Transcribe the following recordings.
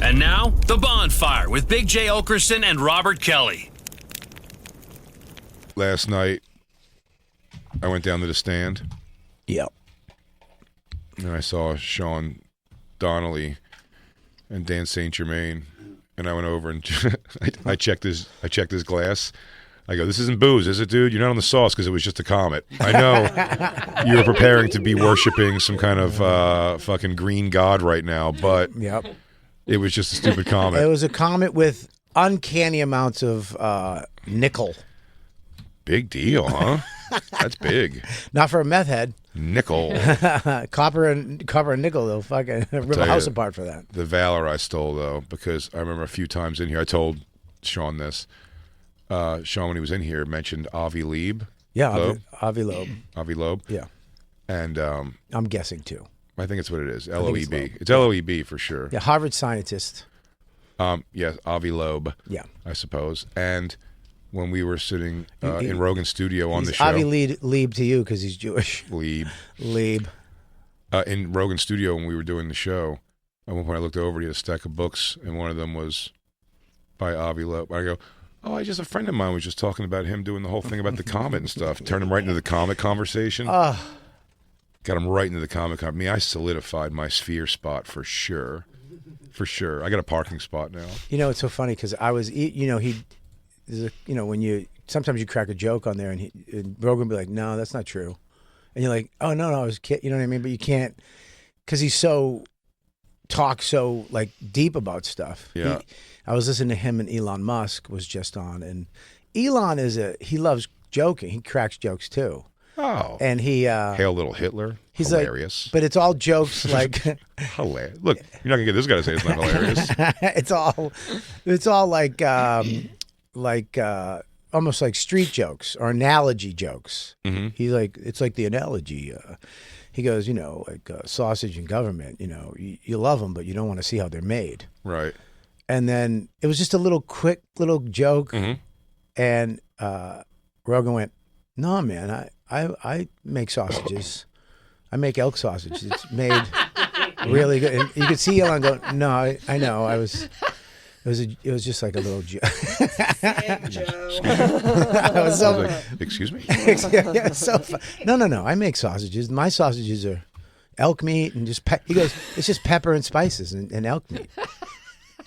And now, The Bonfire with Big J. Okerson and Robert Kelly. Last night, I went down to the stand. Yep. And I saw Sean Donnelly and Dan St. Germain, and I went over and I checked his glass. I go, "This isn't booze, is it, dude? You're not on the sauce," because it was just a comet. I know you were preparing to be worshiping some kind of fucking green god right now, but Yep. it was just a stupid comet. It was a comet with uncanny amounts of nickel. Big deal, huh? That's big. Not for a meth head. Nickel. Copper and nickel, they'll fucking rip a house apart for that. The valor I stole, though, because I remember a few times in here, I told Sean this. Sean, when he was in here, mentioned Avi Lieb. Yeah, Avi Loeb. Avi Loeb. Yeah. And I'm guessing, too. I think it's what it is. L-O-E-B. It's L-O-E-B for sure. Yeah, Harvard scientist. Yes, Avi Loeb. Yeah. I suppose. And when we were sitting in Rogan's studio on the show. Avi Lieb to you because he's Jewish. Lieb. In Rogan's studio when we were doing the show, at one point I looked over, he had a stack of books, and one of them was by Avi Loeb. I go, "Oh, a friend of mine was just talking about him doing the whole thing about the comet and stuff." Turned him right into the comet conversation. Got him right into the comet conversation. I solidified my sphere spot for sure. For sure. I got a parking spot now. You know, it's so funny because I was, when you, sometimes you crack a joke on there and Rogan will be like, "No, that's not true." And you're like, "Oh, no, I was kidding." You know what I mean? But you can't, because he's talks so like deep about stuff. Yeah. I was listening to him and Elon Musk was just on, and Elon he loves joking. He cracks jokes too. Oh. And he Hail Little Hitler. He's hilarious. Like, but it's all jokes like hilarious. Look, you're not gonna get this guy to say it's not hilarious. it's all like almost like street jokes or analogy jokes. Mm-hmm. He's like, it's like the analogy. He goes, like sausage and government. You love them, but you don't want to see how they're made. Right. And then it was just a quick little joke, and Rogan went, "No, man, I make sausages. I make elk sausage. It's made really good." And you could see Elon go, "No, I know. It was just like a little joke." Excuse me? Yeah, so fun. No. I make sausages. My sausages are elk meat and just he goes, "It's just pepper and spices and elk meat."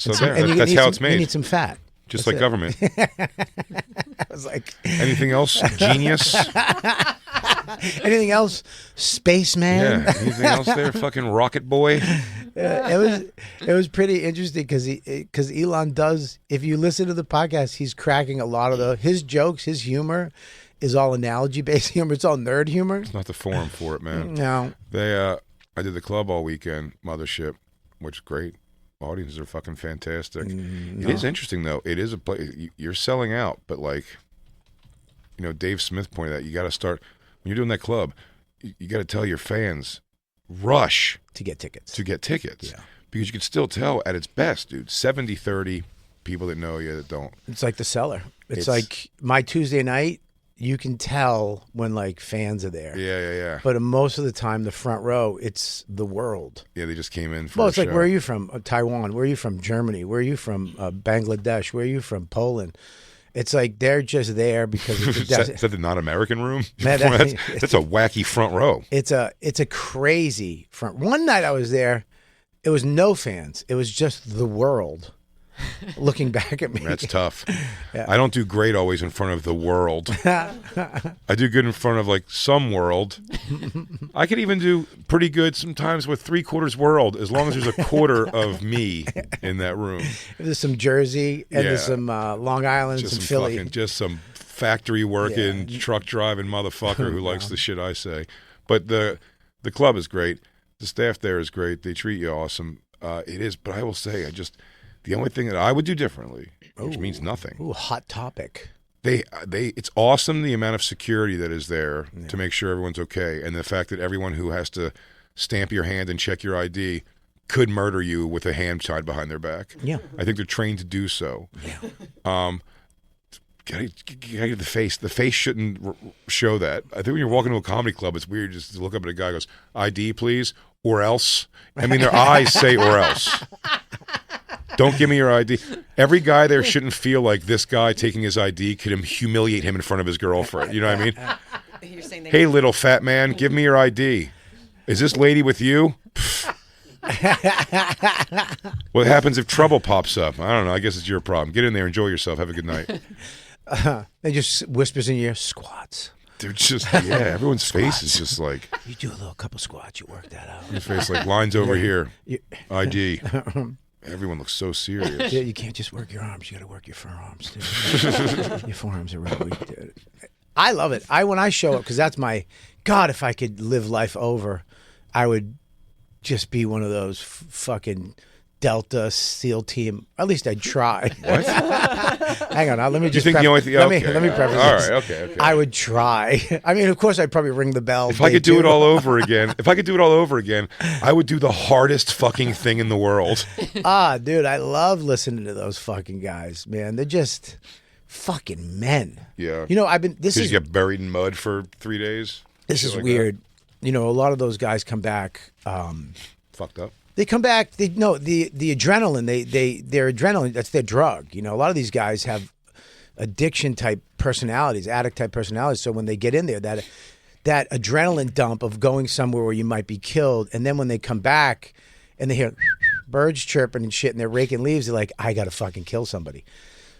So that's how it's made. You need some fat. Just That's like it. Government. I was like, anything else? Genius? Anything else? Spaceman? Yeah. Anything else there? Fucking Rocket Boy? It was pretty interesting because Elon does. If you listen to the podcast, he's cracking a lot of his jokes. His humor is all analogy based humor. It's all nerd humor. It's not the forum for it, man. No. I did the club all weekend, Mothership, which is great. Audiences are fucking fantastic. No. It is interesting though. It is a place you're selling out, but Dave Smith pointed out, you got to start when you're doing that club. You got to tell your fans, rush to get tickets. Yeah. Because you can still tell at its best, dude. 70-30 people that know you that don't. It's like the Cellar. It's like my Tuesday night. You can tell when like fans are there. Yeah. But most of the time, the front row, it's the world. Yeah, they just came in for Well, it's a like, show. where are you from? Taiwan. Where are you from? Germany. Where are you from? Bangladesh. Where are you from? Poland. It's like they're just there because is that the non-American room? Man, that's a wacky front row. It's a crazy front. One night I was there, it was no fans. It was just the world looking back at me. That's tough. Yeah. I don't do great always in front of the world. I do good in front of like some world. I could even do pretty good sometimes with 3/4 world as long as there's a quarter of me in that room. There's some Jersey and there's some Long Island, just some Philly. Just some factory working, truck driving motherfucker who likes the shit I say. But the club is great. The staff there is great. They treat you awesome. It is, but I will say, the only thing that I would do differently, which means nothing. Ooh, hot topic. It's awesome the amount of security that is there to make sure everyone's okay, and the fact that everyone who has to stamp your hand and check your ID could murder you with a hand tied behind their back. Yeah, I think they're trained to do so. Yeah. Gotta get the face. The face shouldn't show that. I think when you're walking to a comedy club, it's weird just to look up at a guy who goes, "ID, please," or else. I mean, their eyes say "or else." Don't give me your ID. Every guy there shouldn't feel like this guy taking his ID could humiliate him in front of his girlfriend. You know what I mean? You're saying Hey, little fat man, give me your ID. Is this lady with you? What happens if trouble pops up? I don't know. I guess it's your problem. Get in there. Enjoy yourself. Have a good night. It just whispers in your ear, squats. They're just, everyone's face is just like. You do a little couple squats, you work that out. His face like, lines over here. ID. Everyone looks so serious. Yeah, you can't just work your arms. You got to work your forearms, too. Your forearms are really weak, dude. I love it. When I show up, because that's my, God, if I could live life over, I would just be one of those fucking Delta SEAL team. At least I'd try. What? Hang on. Let me just. You think the only thing? Let me preface this. All right. Okay. I would try. I mean, of course, I'd probably ring the bell. If I could do it all over again, I would do the hardest fucking thing in the world. Dude, I love listening to those fucking guys, man. They're just fucking men. Yeah. You know, This is get buried in mud for 3 days. This is like weird. That. You know, a lot of those guys come back. Fucked up. They come back. The adrenaline. Their adrenaline. That's their drug. You know, a lot of these guys have addiction type personalities, addict type personalities. So when they get in there, that adrenaline dump of going somewhere where you might be killed, and then when they come back and they hear birds chirping and shit, and they're raking leaves, they're like, I gotta fucking kill somebody.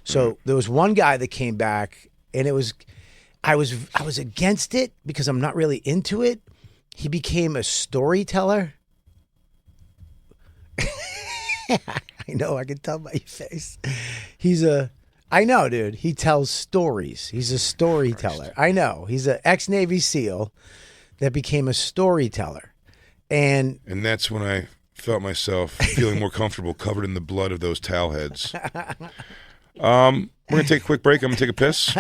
So there was one guy that came back, and I was against it because I'm not really into it. He became a storyteller. I know, I can tell by your face. I know, dude. He tells stories. He's a storyteller. I know. He's an ex-Navy SEAL that became a storyteller. And that's when I felt myself feeling more comfortable covered in the blood of those towel heads. We're going to take a quick break. I'm going to take a piss.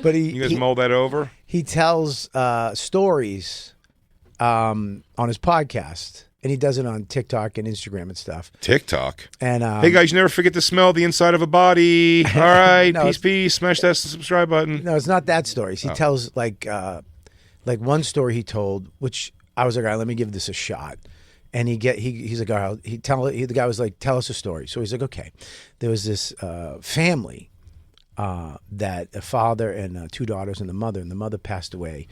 But you guys mull that over? He tells stories on his podcast. And he does it on TikTok and Instagram and stuff. TikTok? And hey, guys, you never forget to smell the inside of a body. All right, no, peace. Smash that subscribe button. No, it's not that stories. He tells, like one story he told, which I was like, all right, let me give this a shot. And he's like, all right, the guy was like, tell us a story. So he's like, okay. There was this family that a father and 2 daughters and the mother passed away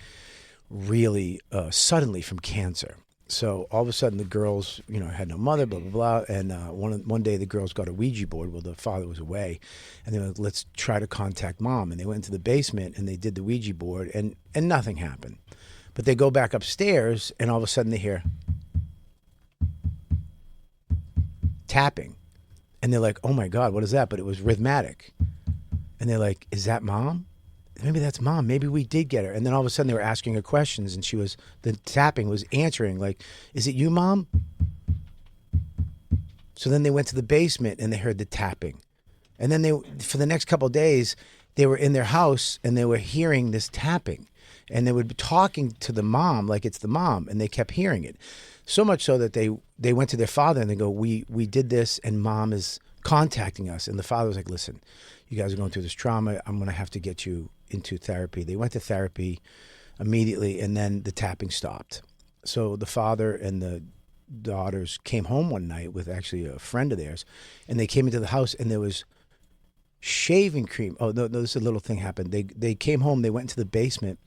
really suddenly from cancer. So all of a sudden the girls, had no mother, blah, blah, blah. And one day the girls got a Ouija board while the father was away. And they were like, let's try to contact mom. And they went into the basement and they did the Ouija board and nothing happened. But they go back upstairs and all of a sudden they hear tapping. And they're like, oh my God, what is that? But it was rhythmic. And they're like, is that mom? Maybe that's mom. Maybe we did get her. And then all of a sudden they were asking her questions and the tapping was answering like, is it you, mom? So then they went to the basement and they heard the tapping. And then for the next couple of days, they were in their house and they were hearing this tapping. And they would be talking to the mom like it's the mom, and they kept hearing it. So much so that they went to their father and they go, we did this and mom is contacting us. And the father was like, listen, you guys are going through this trauma. I'm going to have to get you into therapy. They went to therapy immediately, and then the tapping stopped. So the father and the daughters came home one night with actually a friend of theirs, and they came into the house, and there was shaving cream. Oh, no, this is a little thing happened. They came home, they went into the basement,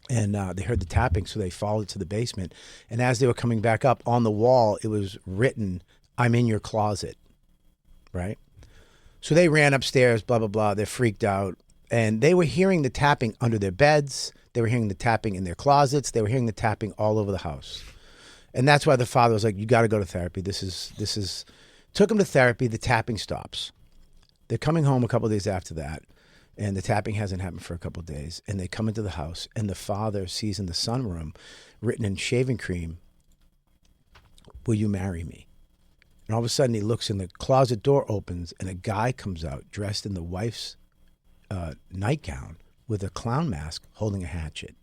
and they heard the tapping, so they followed to the basement. And as they were coming back up, on the wall, it was written, I'm in your closet, right? So they ran upstairs, blah, blah, blah. They're freaked out. And they were hearing the tapping under their beds. They were hearing the tapping in their closets. They were hearing the tapping all over the house. And that's why the father was like, you got to go to therapy. This is, took them to therapy. The tapping stops. They're coming home a couple of days after that. And the tapping hasn't happened for a couple of days. And they come into the house and the father sees in the sunroom written in shaving cream, will you marry me? And all of a sudden he looks and the closet door opens and a guy comes out dressed in the wife's nightgown with a clown mask holding a hatchet.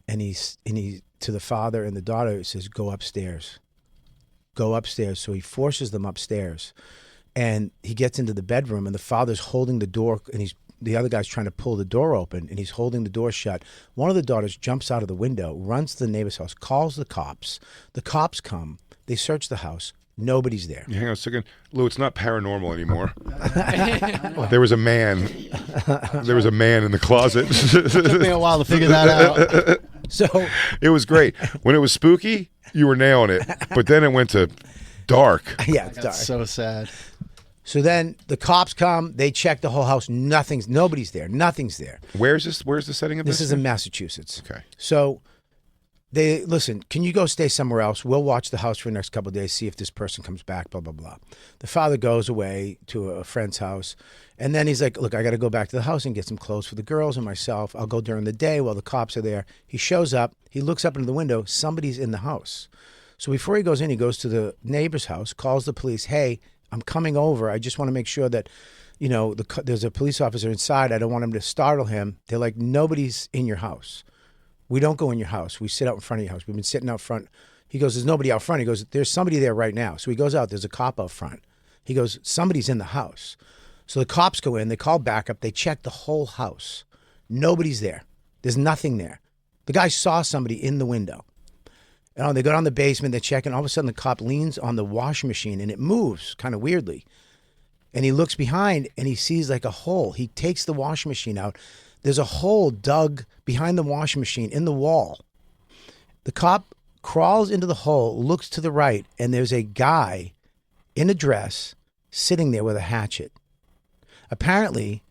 And he to the father and the daughter says, go upstairs. Go upstairs. So he forces them upstairs. And he gets into the bedroom and the father's holding the door and the other guy's trying to pull the door open and he's holding the door shut. One of the daughters jumps out of the window, runs to the neighbor's house, calls the cops. The cops come. They search the house. Nobody's there. Hang on a second. Lou, it's not paranormal anymore. There was a man. There was a man in the closet. Took me a while to figure that out. So it was great. When it was spooky, you were nailing it. But then it went to dark. yeah, it's dark. That's so sad. So then the cops come. They check the whole house. Nobody's there. Nothing's there. Where's this? Where's the setting of this? This is in Massachusetts. Okay. So they listen. Can you go stay somewhere else? We'll watch the house for the next couple of days. See if this person comes back. Blah blah blah. The father goes away to a friend's house, and then he's like, "Look, I got to go back to the house and get some clothes for the girls and myself. I'll go during the day while the cops are there." He shows up. He looks up into the window. Somebody's in the house. So before he goes in, he goes to the neighbor's house, calls the police. Hey, I'm coming over. I just want to make sure that, there's a police officer inside. I don't want him to startle him. They're like, nobody's in your house. We don't go in your house. We sit out in front of your house. We've been sitting out front. He goes, there's nobody out front. He goes, there's somebody there right now. So he goes out. There's a cop out front. He goes, somebody's in the house. So the cops go in. They call backup. They check the whole house. Nobody's there. There's nothing there. The guy saw somebody in the window. They go down the basement, they check, and all of a sudden the cop leans on the washing machine, and it moves kind of weirdly. And he looks behind, and he sees like a hole. He takes the washing machine out. There's a hole dug behind the washing machine in the wall. The cop crawls into the hole, looks to the right, and there's a guy in a dress sitting there with a hatchet. Apparently,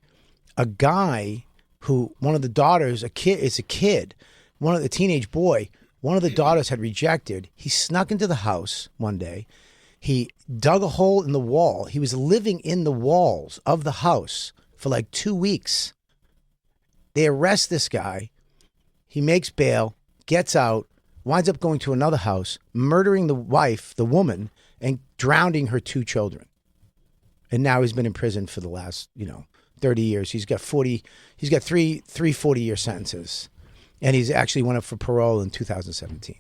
a guy who, one of the daughters, a kid, one of the teenage boy, one of the daughters had rejected. He snuck into the house one day. He dug a hole in the wall. He was living in the walls of the house for like 2 weeks. They arrest this guy. He makes bail, gets out, winds up going to another house, murdering the wife, the woman, and drowning her 2 children. And now he's been in prison for the last, 30 years. He's got three 40-year sentences. And he's actually went up for parole in 2017.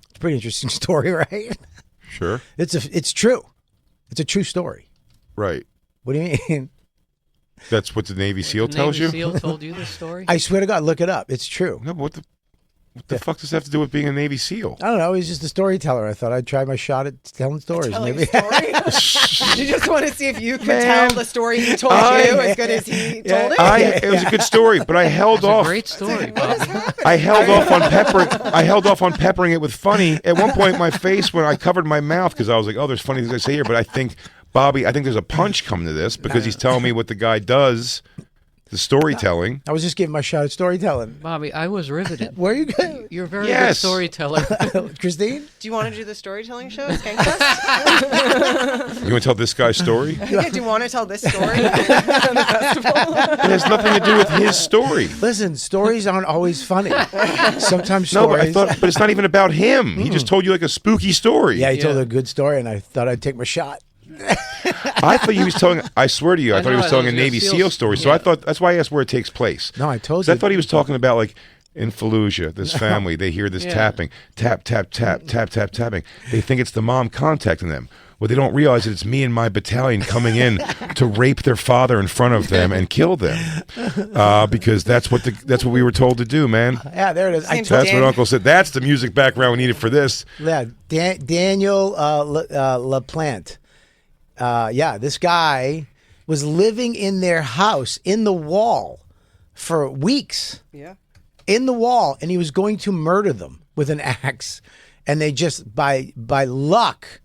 It's a pretty interesting story, right? Sure. It's true. It's a true story. Right. What do you mean? That's what the Navy SEAL tells you? The Navy SEAL told you this story? I swear to God, look it up. It's true. No, but what the fuck does that have to do with being a Navy SEAL? I don't know. He's just a storyteller. I thought I'd try my shot at telling stories. Telling Maybe. stories? You just want to see if you could tell the story he told you as good as he told it? It was a good story, but I held off. Great story, Bob. I held off on peppering it with funny. At one point, my face, when I covered my mouth, because I was like, "Oh, there's funny things I say here," but I think, Bobby, there's a punch coming to this because he's telling me what the guy does. The storytelling. I was just giving my shot at storytelling. Bobby, I was riveted. Where are you going? You're a very good storyteller. Christine? Do you want to do the storytelling show at Skankfest? You want to tell this guy's story? Yeah, do you want to tell this story at the festival? It has nothing to do with his story. Listen, stories aren't always funny. Sometimes No, stories... but it's not even about him. He just told you like a spooky story. Yeah, he told a good story, and I thought I'd take my shot. I thought he was telling. I swear to you, I thought he was telling a Navy SEAL story. So I thought that's why I asked where it takes place. No, I told you. you. I thought he was talking about like in Fallujah, this family. They hear this tapping, tap, tap, tap, tap, tap, tapping. They think it's the mom contacting them. Well, they don't realize that it's me and my battalion coming in to rape their father in front of them and kill them, because that's what we were told to do, man. Yeah, there it is. That's what Uncle said. That's the music background we needed for this. Yeah, Daniel LaPlante. This guy was living in their house in the wall for weeks. Yeah. In the wall, and he was going to murder them with an axe. And they just by luck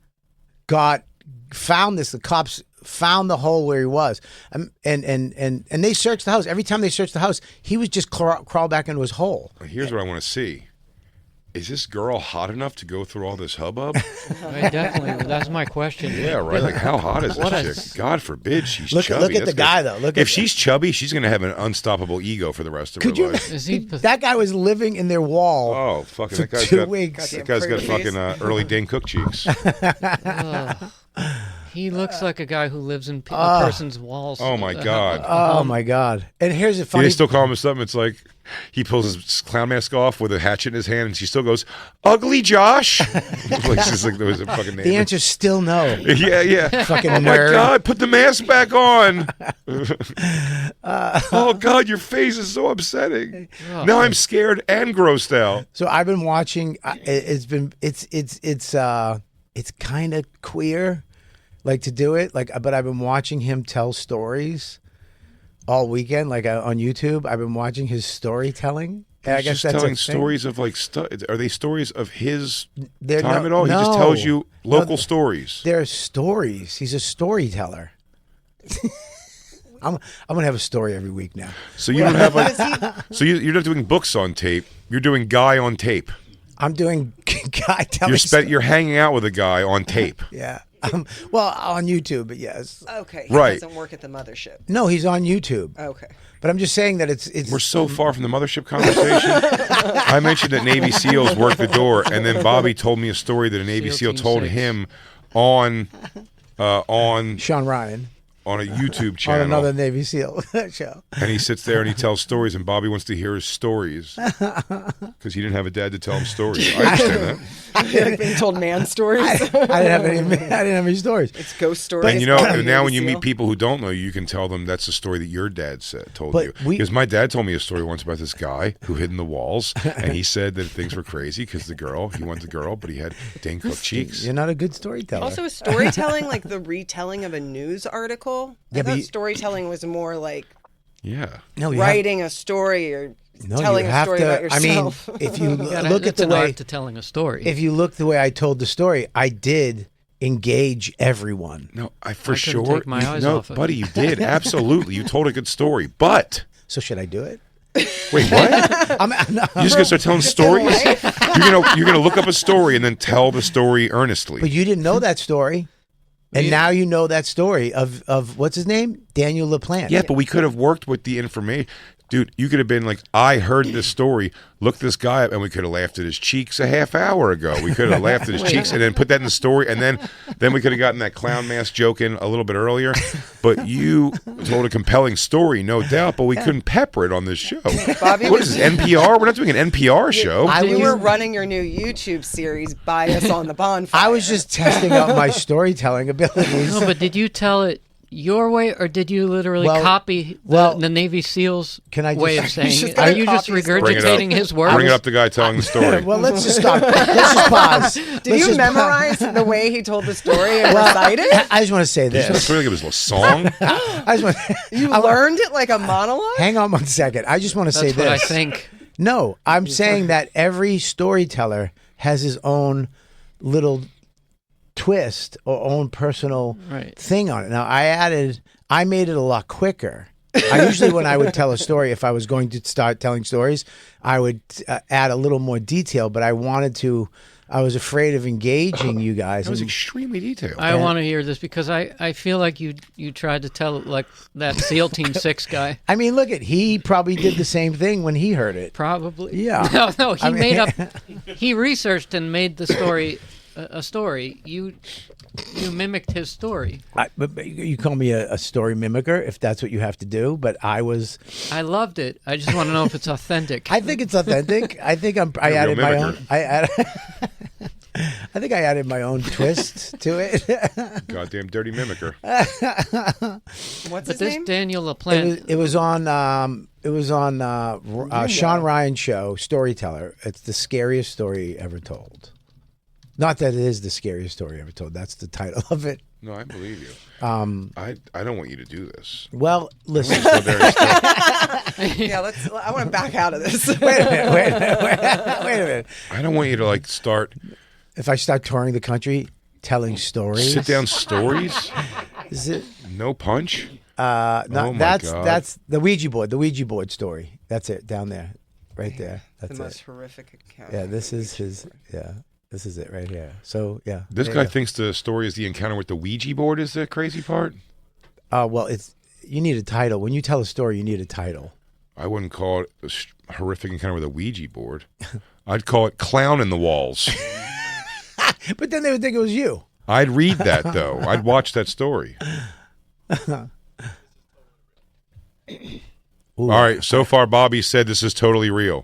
found this. The cops found the hole where he was. And they searched the house. Every time they searched the house, he would just crawl back into his hole. Here's what I want to see. Is this girl hot enough to go through all this hubbub? Definitely. That's my question. Yeah, right. Like, how hot is this chick? God forbid she's chubby. Look at the guy, though. If she's chubby, she's going to have an unstoppable ego for the rest of her life. That guy was living in their wall. Oh, fucking! For that guy's 2 weeks. That guy's got fucking early Dane Cook cheeks. He looks like a guy who lives in a person's walls. Oh my God! Oh my God! And here's the funny. They still call him something. It's like he pulls his clown mask off with a hatchet in his hand, and she still goes, "Ugly Josh." Like there was a fucking name. The answer's still no. Yeah. Fucking oh nerd. my God! Put the mask back on. Oh God, your face is so upsetting. Now I'm scared and grossed out. So I've been watching. it's kind of queer, like to do it. Like, but I've been watching him tell stories all weekend, like on YouTube. I've been watching his storytelling. I guess just that's telling a thing. stories of like stuff. Are they stories of his They're time at all? He just no. tells you local No, stories. They're stories. He's a storyteller. I'm gonna have a story every week now. So you don't have like. So you're not doing books on tape. You're doing guy on tape. I'm doing guy telling. You're hanging out with a guy on tape. Yeah. Well, on YouTube, but yes. Okay. Right. He doesn't work at the mothership. No, he's on YouTube. Okay. But I'm just saying that it's. We're so far from the mothership conversation. I mentioned that Navy SEALs work the door, and then Bobby told me a story that a Navy SEAL Team told 6. him on Sean Ryan on a YouTube on channel. another Navy SEAL show. And he sits there and he tells stories, and Bobby wants to hear his stories because he didn't have a dad to tell him stories. I understand that. Like being told man stories. I didn't have any stories. It's ghost stories. And you know, by now Navy when you SEAL. meet people who don't know you, you can tell them that's the story that your dad told But you. we- Because my dad told me a story once about this guy who hid in the walls, and he said that things were crazy because he wanted the girl, but he had Dane Cook cheeks. You're not a good storyteller. Also, is storytelling like the retelling of a news article? Yeah, I but thought you- storytelling was more like Yeah. no, you writing a story or No, telling you a have story to. about yourself. I mean, if you Yeah, look at it's the an way, art to telling a story. if you look the way I told the story, I did engage everyone. No, for I couldn't sure. take my eyes no, off it. buddy, you did absolutely. You told a good story, but So should I do it? wait, what? I'm You're just gonna start telling stories? You're gonna look up a story and then tell the story earnestly. But you didn't know that story, and You- now you know that story of what's his name, Daniel LaPlante. Yeah, but we could have worked with the information. Dude, you could have been like, I heard this story, look this guy up, and we could have laughed at his cheeks a half hour ago. We could have laughed at his cheeks and then put that in the story, and then we could have gotten that clown mask joke in a little bit earlier. But you told a compelling story, no doubt, but we couldn't pepper it on this show. Bobby What was- is this, NPR? We're not doing an NPR show. you were running your new YouTube series by us on the Bonfire. I was just testing out my storytelling abilities. No, but did you tell it your way, or did you literally Well- copy well, the Navy SEALs can I just- way of He's saying just it? gonna Are you just copy his story. Bring it up. regurgitating his words? Bring it up, the guy telling the story. Well, let's just stop. Let's just pause. Did you memorize the way he told the story and recite it? I just want to say Did you this. feel like it was a little song? I just want. You learned it like a monologue? Hang on 1 second. I just want to say That's what I this. think. No, I'm saying that every storyteller has his own little twist or own personal Right. thing on it. Now, I made it a lot quicker. I usually, when I would tell a story, if I was going to start telling stories, I would add a little more detail, but I was afraid of engaging you guys. That was And- extremely detailed. I want to hear this because I feel like you tried to tell it like that SEAL Team 6 guy. I mean, look he probably did the same thing when he heard it. Probably. Yeah. No, he I mean- made up. He researched and made the story a story. You mimicked his story. But you call me a story mimicker if that's what you have to do. But I loved it. I just want to know if it's authentic. I think it's authentic. I think I You're a added real my mimicker. own. I think I added my own twist to it. Goddamn dirty mimicker. What's but his this name? Daniel LaPlante, It was on Sean Ryan's show, Storyteller. It's the scariest story ever told. Not that it is the scariest story ever told. That's the title of it. No, I believe you. I don't want you to do this. Well, listen. So there is stuff- Yeah, I want to back out of this. Wait a minute. I don't want you to like start If I start touring the country telling stories, sit down stories. Is it? No punch. No, Oh my that's God. that's the Ouija board story. That's it down there, right there. The That's most it. horrific account. Yeah, this is his. Yeah, this is it right here. So yeah, This there guy you go. thinks the story is the encounter with the Ouija board is the crazy part. Well, you need a title. When you tell a story, you need a title. I wouldn't call it a horrific encounter with a Ouija board. I'd call it Clown in the Walls. But then they would think it was you. I'd read that though. I'd watch that story. All right. So far, Bobby said this is totally real.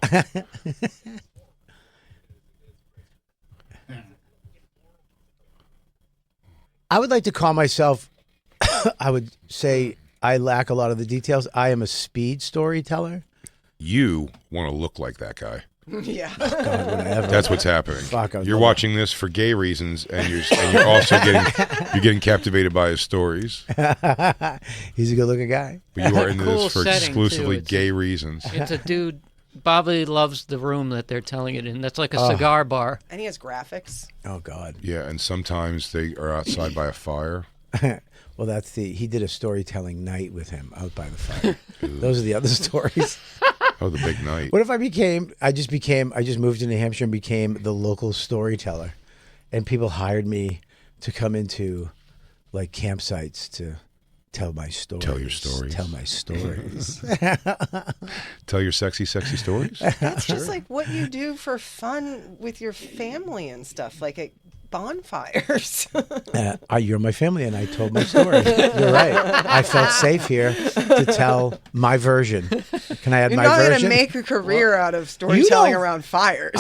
I would like to call myself. I would say I lack a lot of the details. I am a speed storyteller. You want to look like that guy. Yeah. God, would I ever. That's what's happening. Fuck, I would You're love watching this for gay reasons, and you're also getting captivated by his stories. He's a good-looking guy. But you are into Cool this for setting, exclusively too. gay reasons. It's a dude. Bobby loves the room that they're telling it in. That's like a cigar bar. And he has graphics. Oh God. Yeah, and sometimes they are outside by a fire. Well, he did a storytelling night with him out by the fire. Those are the other stories. Oh, the big night. What if I just moved to New Hampshire and became the local storyteller, and people hired me to come into like campsites to tell my stories. Tell your stories. Tell my stories. Tell your sexy stories? That's just like what you do for fun with your family and stuff, like at bonfires. You're my family, and I told my story. You're right. I felt safe here to tell my version. Can I add You're my not version? going to make a career out of storytelling don't- around fires.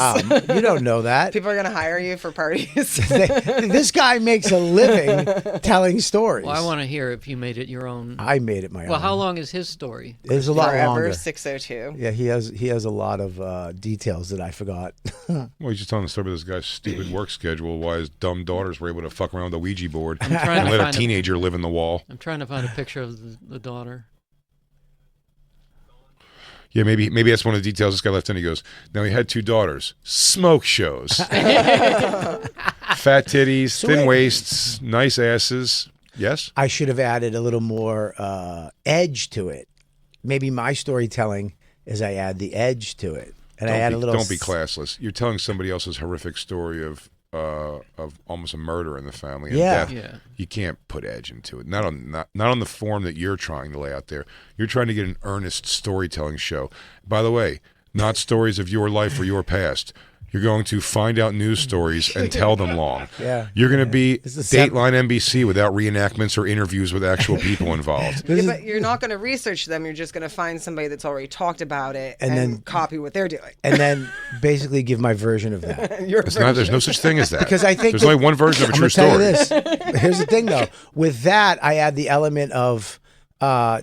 You don't know that. People are going to hire you for parties. This guy makes a living telling stories. Well, I want to hear if you made it your own. I made it my own. Well, how long is his story? It's a lot Forever, longer. 602. Yeah, he has a lot of details that I forgot. Well, he's just telling the story about this guy's stupid work schedule, why his dumb daughters were able to fuck around with a Ouija board trying and to let a find teenager live in the wall. I'm trying to find a picture of the daughter. Yeah, maybe that's one of the details this guy left in. He goes, now he had 2 daughters. Smoke shows. Fat titties, thin waists, nice asses. Yes? I should have added a little more edge to it. Maybe my storytelling is I add the edge to it, and I add a little. Don't be classless. You're telling somebody else's horrific story of almost a murder in the family and Yeah. death. Yeah. You can't put edge into it. Not on the form that you're trying to lay out there. You're trying to get an earnest storytelling show. By the way, not stories of your life or your past. You're going to find out news stories and tell them long. Yeah. You're going to be This is Dateline NBC without reenactments or interviews with actual people involved. Yeah, but you're not going to research them. You're just going to find somebody that's already talked about it and then copy what they're doing. And then basically give my version of that. Your There's no such thing as that. Because I think there's only one version of a I'm true gonna tell story. you this. Here's the thing, though. With that, I add the element of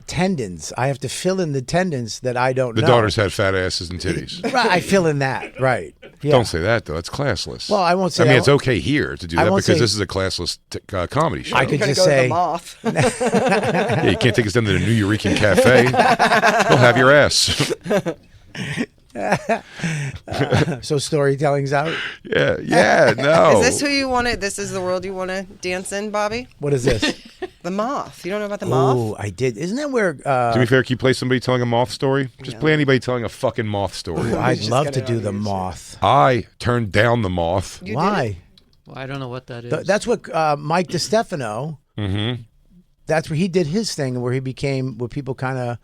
tendons. I have to fill in the tendons that I don't The know. daughters had fat asses and titties. Right, I fill in that. Right. Yeah. Don't say that, though. That's classless. Well, I won't say I mean, that. it's okay here to do I that won't because say- this is a classless comedy show. I could Gonna just go to say the moth. Yeah, you can't take us down to the New Eureka Cafe. They'll have your ass. so storytelling's out. Yeah, no. Is this who you wanted? This is the world you want to dance in, Bobby? What is this? The moth. You don't know about the Oh, moth? I did. Isn't that where? To be fair, can you play somebody telling a moth story? Just play anybody telling a fucking moth story. I'd just love got to it do on the YouTube. moth. I turned down the moth. You did Why? Well, I don't know what that is. That's what Mike DiStefano. Mm-hmm. That's where he did his thing, where he became, where people kind of,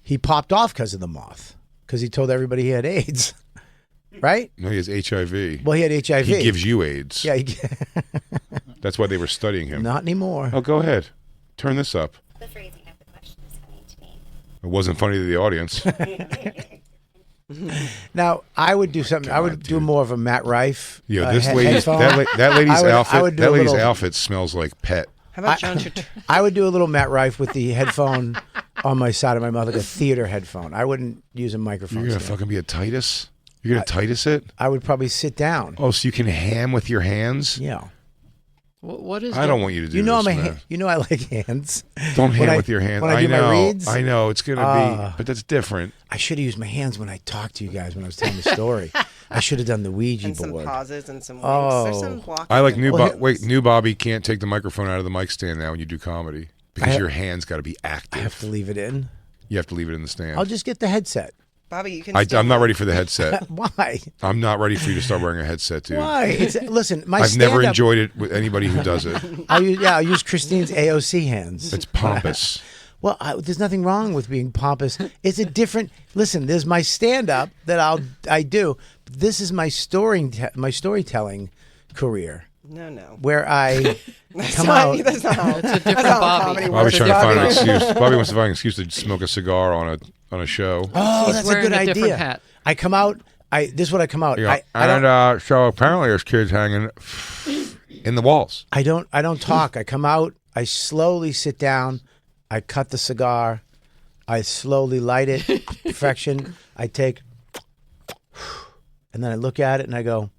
he popped off because of the moth, because he told everybody he had AIDS, right? No, he has HIV. Well, he had HIV. He gives you AIDS. Yeah, That's why they were studying him. not anymore. Oh, go ahead. Turn this up. The phrasing of the question is funny to me. It wasn't funny to the audience. Now, I would do something. I would do more of a Matt Rife. Yeah, this he- lady's headphone. that lady's I would outfit. do That a lady's little- outfit smells like pet. How about John Turturro? I would do a little Matt Rife with the headphone on my side of my mouth, like a theater headphone. I wouldn't use a microphone. You're gonna stand. fucking be a Titus. You're gonna Titus it. I would probably sit down. Oh, so you can ham with your hands? Yeah. What is? I don't want you to do You know, this, I'm man. you know, I like hands. Don't When ham I- with your hands. when I do my know. reads? I know. It's gonna be, but that's different. I should have used my hands when I talked to you guys when I was telling the story. I should have done the Ouija And some board. pauses and some winks. Oh. There's some blocking. I like in new. there. New Bobby can't take the microphone out of the mic stand now when you do comedy because I- your hands got to be I active. have to leave it in. You have to leave it in the stand. I'll just get the headset. Bobby, you can. I'm not ready for the headset. Why? I'm not ready for you to start wearing a headset, dude. Why? Listen, my I've never stand-up- enjoyed it with anybody who does it. I'll use Christine's AOC hands. It's pompous. Well, there's nothing wrong with being pompous. It's a different. Listen, there's my stand-up that I do. This is my storytelling career No. where I come not- out. That's not how. It's a different that's not how Bobby. comedy Bobby's works. trying to find an Bobby. excuse. Bobby wants to find an excuse to smoke a cigar on a show. Oh, He's that's a wearing good a different idea. hat. I come out. This is what I come out. You know, I don't. and so apparently there's kids hanging in the walls. I don't talk. I come out. I slowly sit down. I cut the cigar. I slowly light it. Perfection. I take. And then I look at it and I go,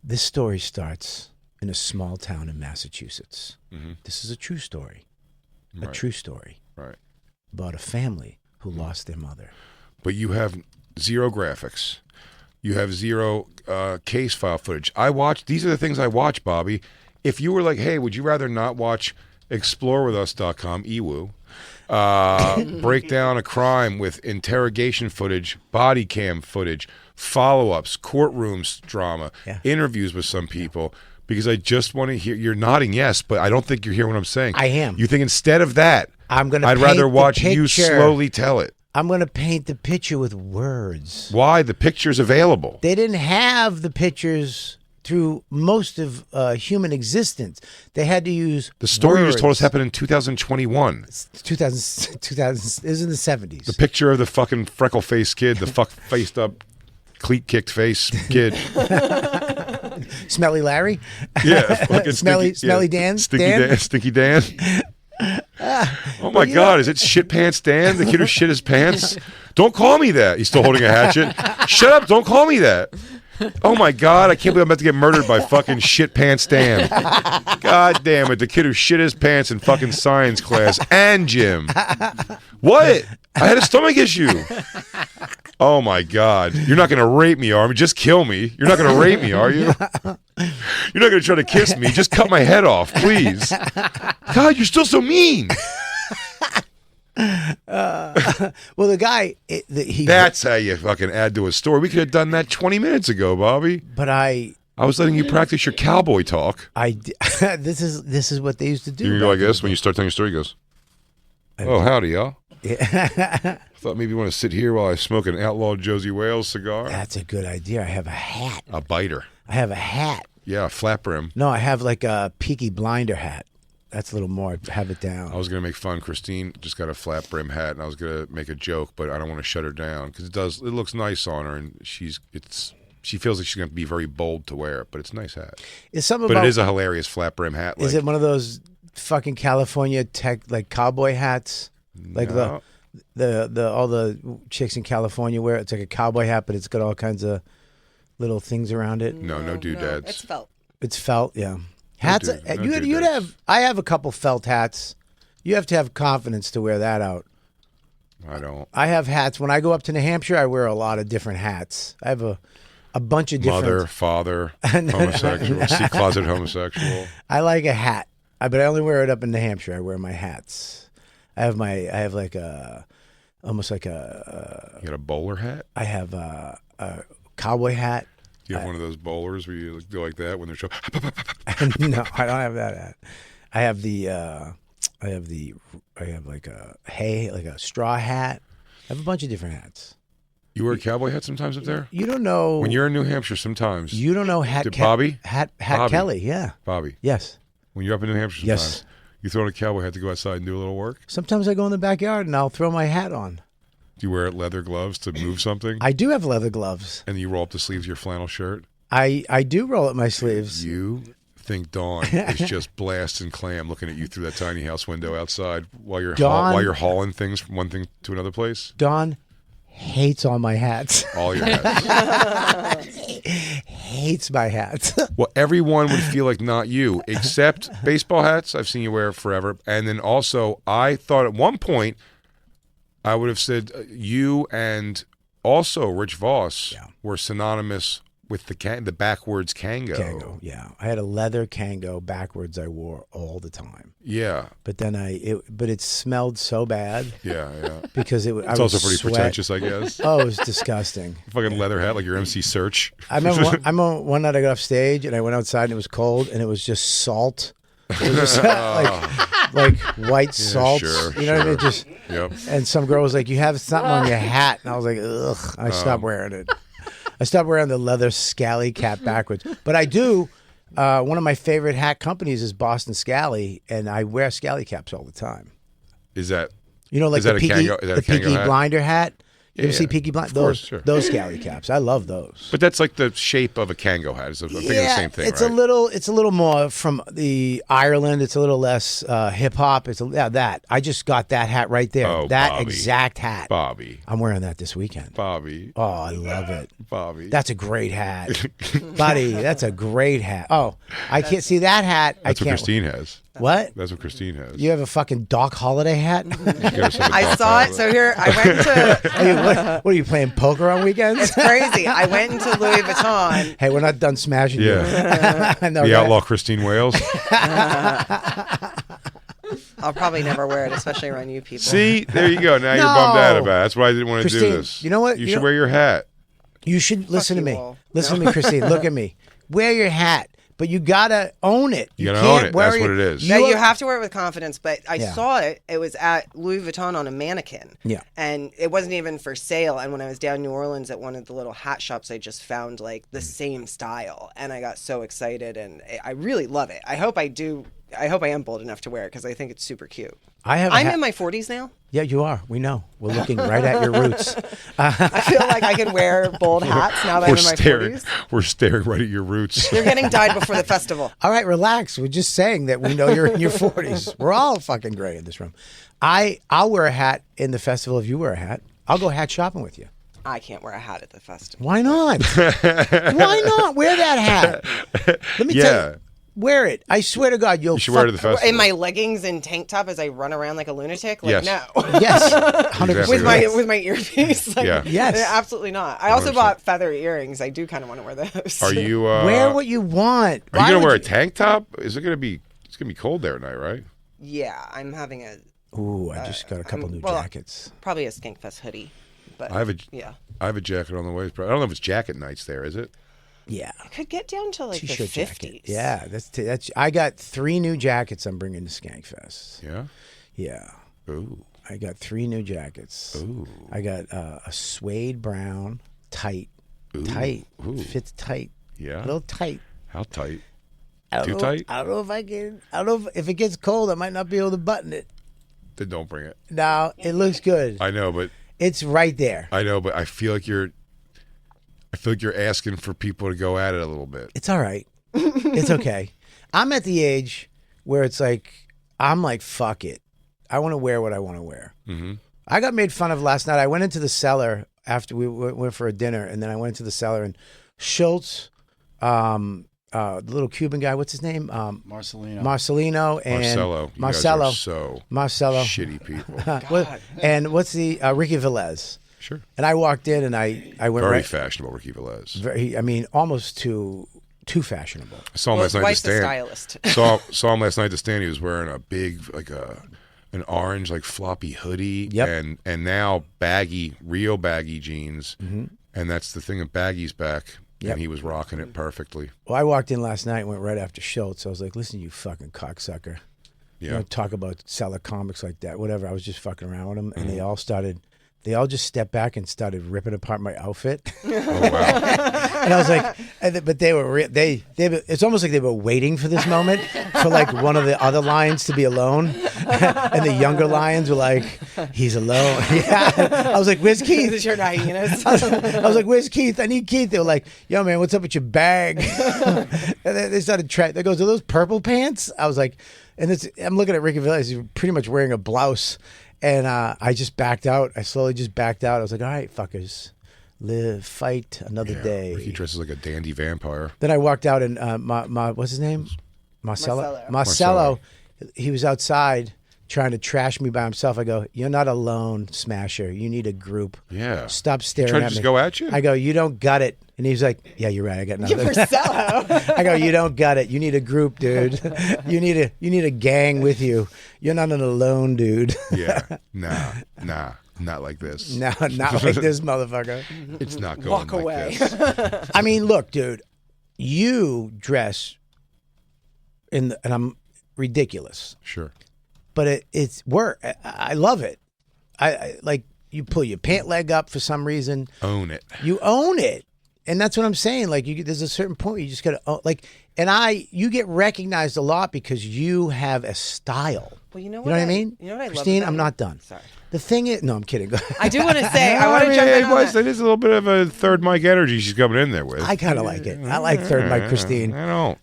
this story starts in a small town in Massachusetts. This is a true story. A true story. Right. About a family who lost their mother. But you have zero graphics. You have zero case file footage. These are the things I watch, Bobby. If you were like, hey, would you rather not watch explorewithus.com, EWU, break down a crime with interrogation footage, body cam footage, follow-ups, courtrooms drama, interviews with some people, because I just want to hear, you're nodding yes, but I don't think you're hearing what I'm saying. I am. You think instead of that, I'd rather watch you slowly tell it. I'm going to paint the picture with words. Why? The picture's available. They didn't have the pictures through most of human existence. They had to use the story words. you just told us happened in 2021. 2000 it was in the 70s. The picture of the fucking freckle-faced kid, the fuck-faced up, cleat-kicked face kid. Smelly Larry? Yeah. Fucking Smelly Dan? Stinky Dan? Oh my God! Is it Shit Pants Dan, the kid who shit his pants? Don't call me that. He's still holding a hatchet. Shut up! Don't call me that. Oh my God! I can't believe I'm about to get murdered by fucking Shit Pants Dan. God damn it! The kid who shit his pants in fucking science class and gym. What? I had a stomach issue. Oh my God! You're not gonna rape me, are you? Just kill me. You're not gonna rape me, are you? You're not gonna try to kiss me. Just cut my head off, please. God, you're still so mean. Well, the guy, that's how you fucking add to a story. We could have done that 20 minutes ago, Bobby. But I was letting you practice your cowboy talk. This is what they used to do. You go like this when you start telling your story. He goes, "Oh, howdy, y'all." Yeah. Thought maybe you want to sit here while I smoke an Outlaw Josie Wales cigar. That's a good idea. I have a hat. A biter. I have a hat. Yeah, a flat brim. No, I have like a Peaky Blinder hat. That's a little more. Have it down. I was going to make fun. Christine just got a flat brim hat, and I was going to make a joke, but I don't want to shut her down because it looks nice on her, and she feels like she's going to be very bold to wear it, but it's a nice hat. But it is a hilarious flat brim hat. Is it one of those fucking California tech like cowboy hats? Like no. the all the chicks in California wear. It's like a cowboy hat, but it's got all kinds of little things around it. No doodads. It's felt. It's felt, yeah. Hats. You'd have. I have a couple felt hats. You have to have confidence to wear that out. I don't. I have hats. When I go up to New Hampshire, I wear a lot of different hats. I have a bunch of different. Mother, father, homosexual, sea closet homosexual. I like a hat, but I only wear it up in New Hampshire. I wear my hats. I have like a, almost like a. You got a bowler hat? I have a cowboy hat. Do you have one of those bowlers where you go like that when they're showing? No, I don't have that hat. I have like a straw hat. I have a bunch of different hats. You wear a cowboy hat sometimes up there? You don't know when you're in New Hampshire sometimes. You don't know Bobby? Hat Bobby. Kelly, yeah. Bobby. Yes. When you're up in New Hampshire sometimes. Yes. You throw on a cowboy hat to go outside and do a little work? Sometimes I go in the backyard and I'll throw my hat on. Do you wear leather gloves to move something? I do have leather gloves. And you roll up the sleeves of your flannel shirt? I do roll up my sleeves. You think Dawn is just blasting clam looking at you through that tiny house window outside while you're hauling things from one thing to another place? Dawn hates all my hats. All your hats. Hates my hats. Well, everyone would feel like not you, except baseball hats. I've seen you wear forever. And then also, I thought at one point, I would have said you and also Rich Voss were synonymous with the backwards Kango. Kango, yeah. I had a leather Kango backwards I wore all the time. Yeah. But then it smelled so bad. Yeah. Because it's also pretty pretentious, I guess. Oh, it was disgusting. Fucking leather hat like your MC Search. I remember one night I got off stage and I went outside and it was cold and it was just salt. It was just like white salt. Sure, you know what I mean? Just yep. And some girl was like, "You have something on your hat," and I was like, "Ugh." I stopped wearing it. I stopped wearing the leather scally cap backwards. But I do. One of my favorite hat companies is Boston Scally, and I wear scally caps all the time. Is that like the Peaky Blinder hat? You ever Yeah, see Peaky Blinders? of course, sure. Those scally caps. I love those. But that's like the shape of a Kango hat. It's, I'm thinking the same thing, it's right? a little more from the Ireland. It's a little less hip hop. That. I just got that hat right there. Oh, that Bobby. exact hat. Bobby. I'm wearing that this weekend. Bobby. Oh, I love it. Bobby. That's a great hat, buddy. That's a great hat. Oh, I can't see that hat. That's I what can't. Christine has. What? That's what Christine has. You have a fucking Doc Holiday hat? I saw it. So here, I went to. What are you playing poker on weekends? It's crazy. I went into Louis Vuitton. Hey, we're not done smashing you. Yeah. I know, The right? outlaw Christine Wales. I'll probably never wear it, especially around you people. See, there you go. Now you're No. bummed out about it. That's why I didn't want to do Christine, this. you know what? You You should know- wear your hat. You should listen to you me. all. Listen to me, Christine. Look at me. Wear your hat, but you gotta own it. You gotta can't own it. wear That's what it is. No, you have to wear it with confidence. But I Yeah. saw it. It was at Louis Vuitton on a mannequin. Yeah. And it wasn't even for sale. And when I was down in New Orleans at one of the little hat shops, I just found like the same style. And I got so excited. And I really love it. I hope I am bold enough to wear it because I think it's super cute. I'm in my 40s now. Yeah, you are. We know. We're looking right at your roots. I feel like I can wear bold hats now that I'm in my 40s. We're staring right at your roots. You're getting dyed before the festival. All right, relax. We're just saying that we know you're in your 40s. We're all fucking gray in this room. I'll wear a hat in the festival if you wear a hat. I'll go hat shopping with you. I can't wear a hat at the festival. Why not? Why not? Wear that hat. Let me tell you. Wear it. I swear to God, you'll You should wear it to the festival. In my leggings and tank top as I run around like a lunatic? Like, Yes. no. Yes. 100%. Exactly. with my earpiece? Like, Yeah. Yes. Absolutely not. I also 100%. bought feather earrings. I do kind of want to wear those. Are you? Wear what you want. Are you gonna wear a tank top? Is it gonna be? It's gonna be cold there tonight, right? Yeah, I'm having a Ooh, I just got a couple new jackets. probably a Skankfest hoodie. But I have a jacket on the way. I don't know if it's jacket nights there. Is it? Yeah. I could get down to like the T-shirt 50s. jacket. Yeah, that's. I got 3 new jackets I'm bringing to Skankfest. Yeah. Yeah. Ooh. I got 3 new jackets. Ooh. I got a suede brown, tight, Ooh. fits tight, Yeah. a little tight. How tight? I don't Too know- tight? I don't know if I can. I don't know if it gets cold. I might not be able to button it. Then don't bring it. No, it looks good. I know, but It's right there. I feel like you're asking for people to go at it a little bit. It's all right. It's okay. I'm at the age where it's like I'm like fuck it. I want to wear what I want to wear. Mm-hmm. I got made fun of last night. I went into the cellar after we went for a dinner, and then I went into the cellar and Schultz, the little Cuban guy, what's his name? Marcelino. Marcelino and Marcelo. You Marcelo. guys are so Marcelo. shitty people. And what's the Ricky Velez? Sure. And I walked in and I went Very right. fashionable, Ricky Velez. Very, I mean, almost too fashionable. I saw him Well, last night wife's to the stand. stylist. saw him last night to stand. He was wearing a big an orange floppy hoodie. Yep. And now real baggy jeans. Mm-hmm. And that's the thing of baggy's back. Yep. And he was rocking it perfectly. Well, I walked in last night and went right after Schultz. I was like, listen, you fucking cocksucker. Yeah. You know, talk about seller comics like that, whatever. I was just fucking around with them, and Mm-hmm. they all just stepped back and started ripping apart my outfit. Oh wow. And I was like, but they were, it's almost like they were waiting for this moment for like one of the other lions to be alone. And the younger lions were like, he's alone. Yeah. I was like, where's Keith? These are hyenas. I was like, where's Keith? I need Keith. They were like, yo, man, what's up with your bag? And they started they goes, are those purple pants? I was like, I'm looking at Ricky Velez. He's pretty much wearing a blouse. And I just backed out. I slowly just backed out. I was like, all right, fuckers. Fight another day. Ricky dresses like a dandy vampire. Then I walked out and what's his name? Marcelo. Marcelo. He was outside trying to trash me by himself. I go, you're not a lone smasher. You need a group. Yeah. Stop staring Trying to at just me. go at you? I go, you don't got it. And he's like, yeah, you're right. I got nothing. Marcelo. I go, you don't got it. You need a group, dude. You need a gang with you. You're not an alone dude. Yeah. Nah. Not like this. No, not like this motherfucker. It's not going Walk like away. this. I mean, look, dude, you dress and I'm ridiculous, Sure. but it's work. I love it. I like you pull your pant leg up for some reason. Own it. You own it. And that's what I'm saying. Like there's a certain point where you just gotta you get recognized a lot because you have a style. Well, you know You know what I mean? You know what I Christine, love about I'm you? not done. Sorry. The thing is, no, I'm kidding. Go ahead. I do want to say, I want to jump in on that. It is a little bit of a third mic energy she's coming in there with. I kind of like it. I like third mic Christine. I don't.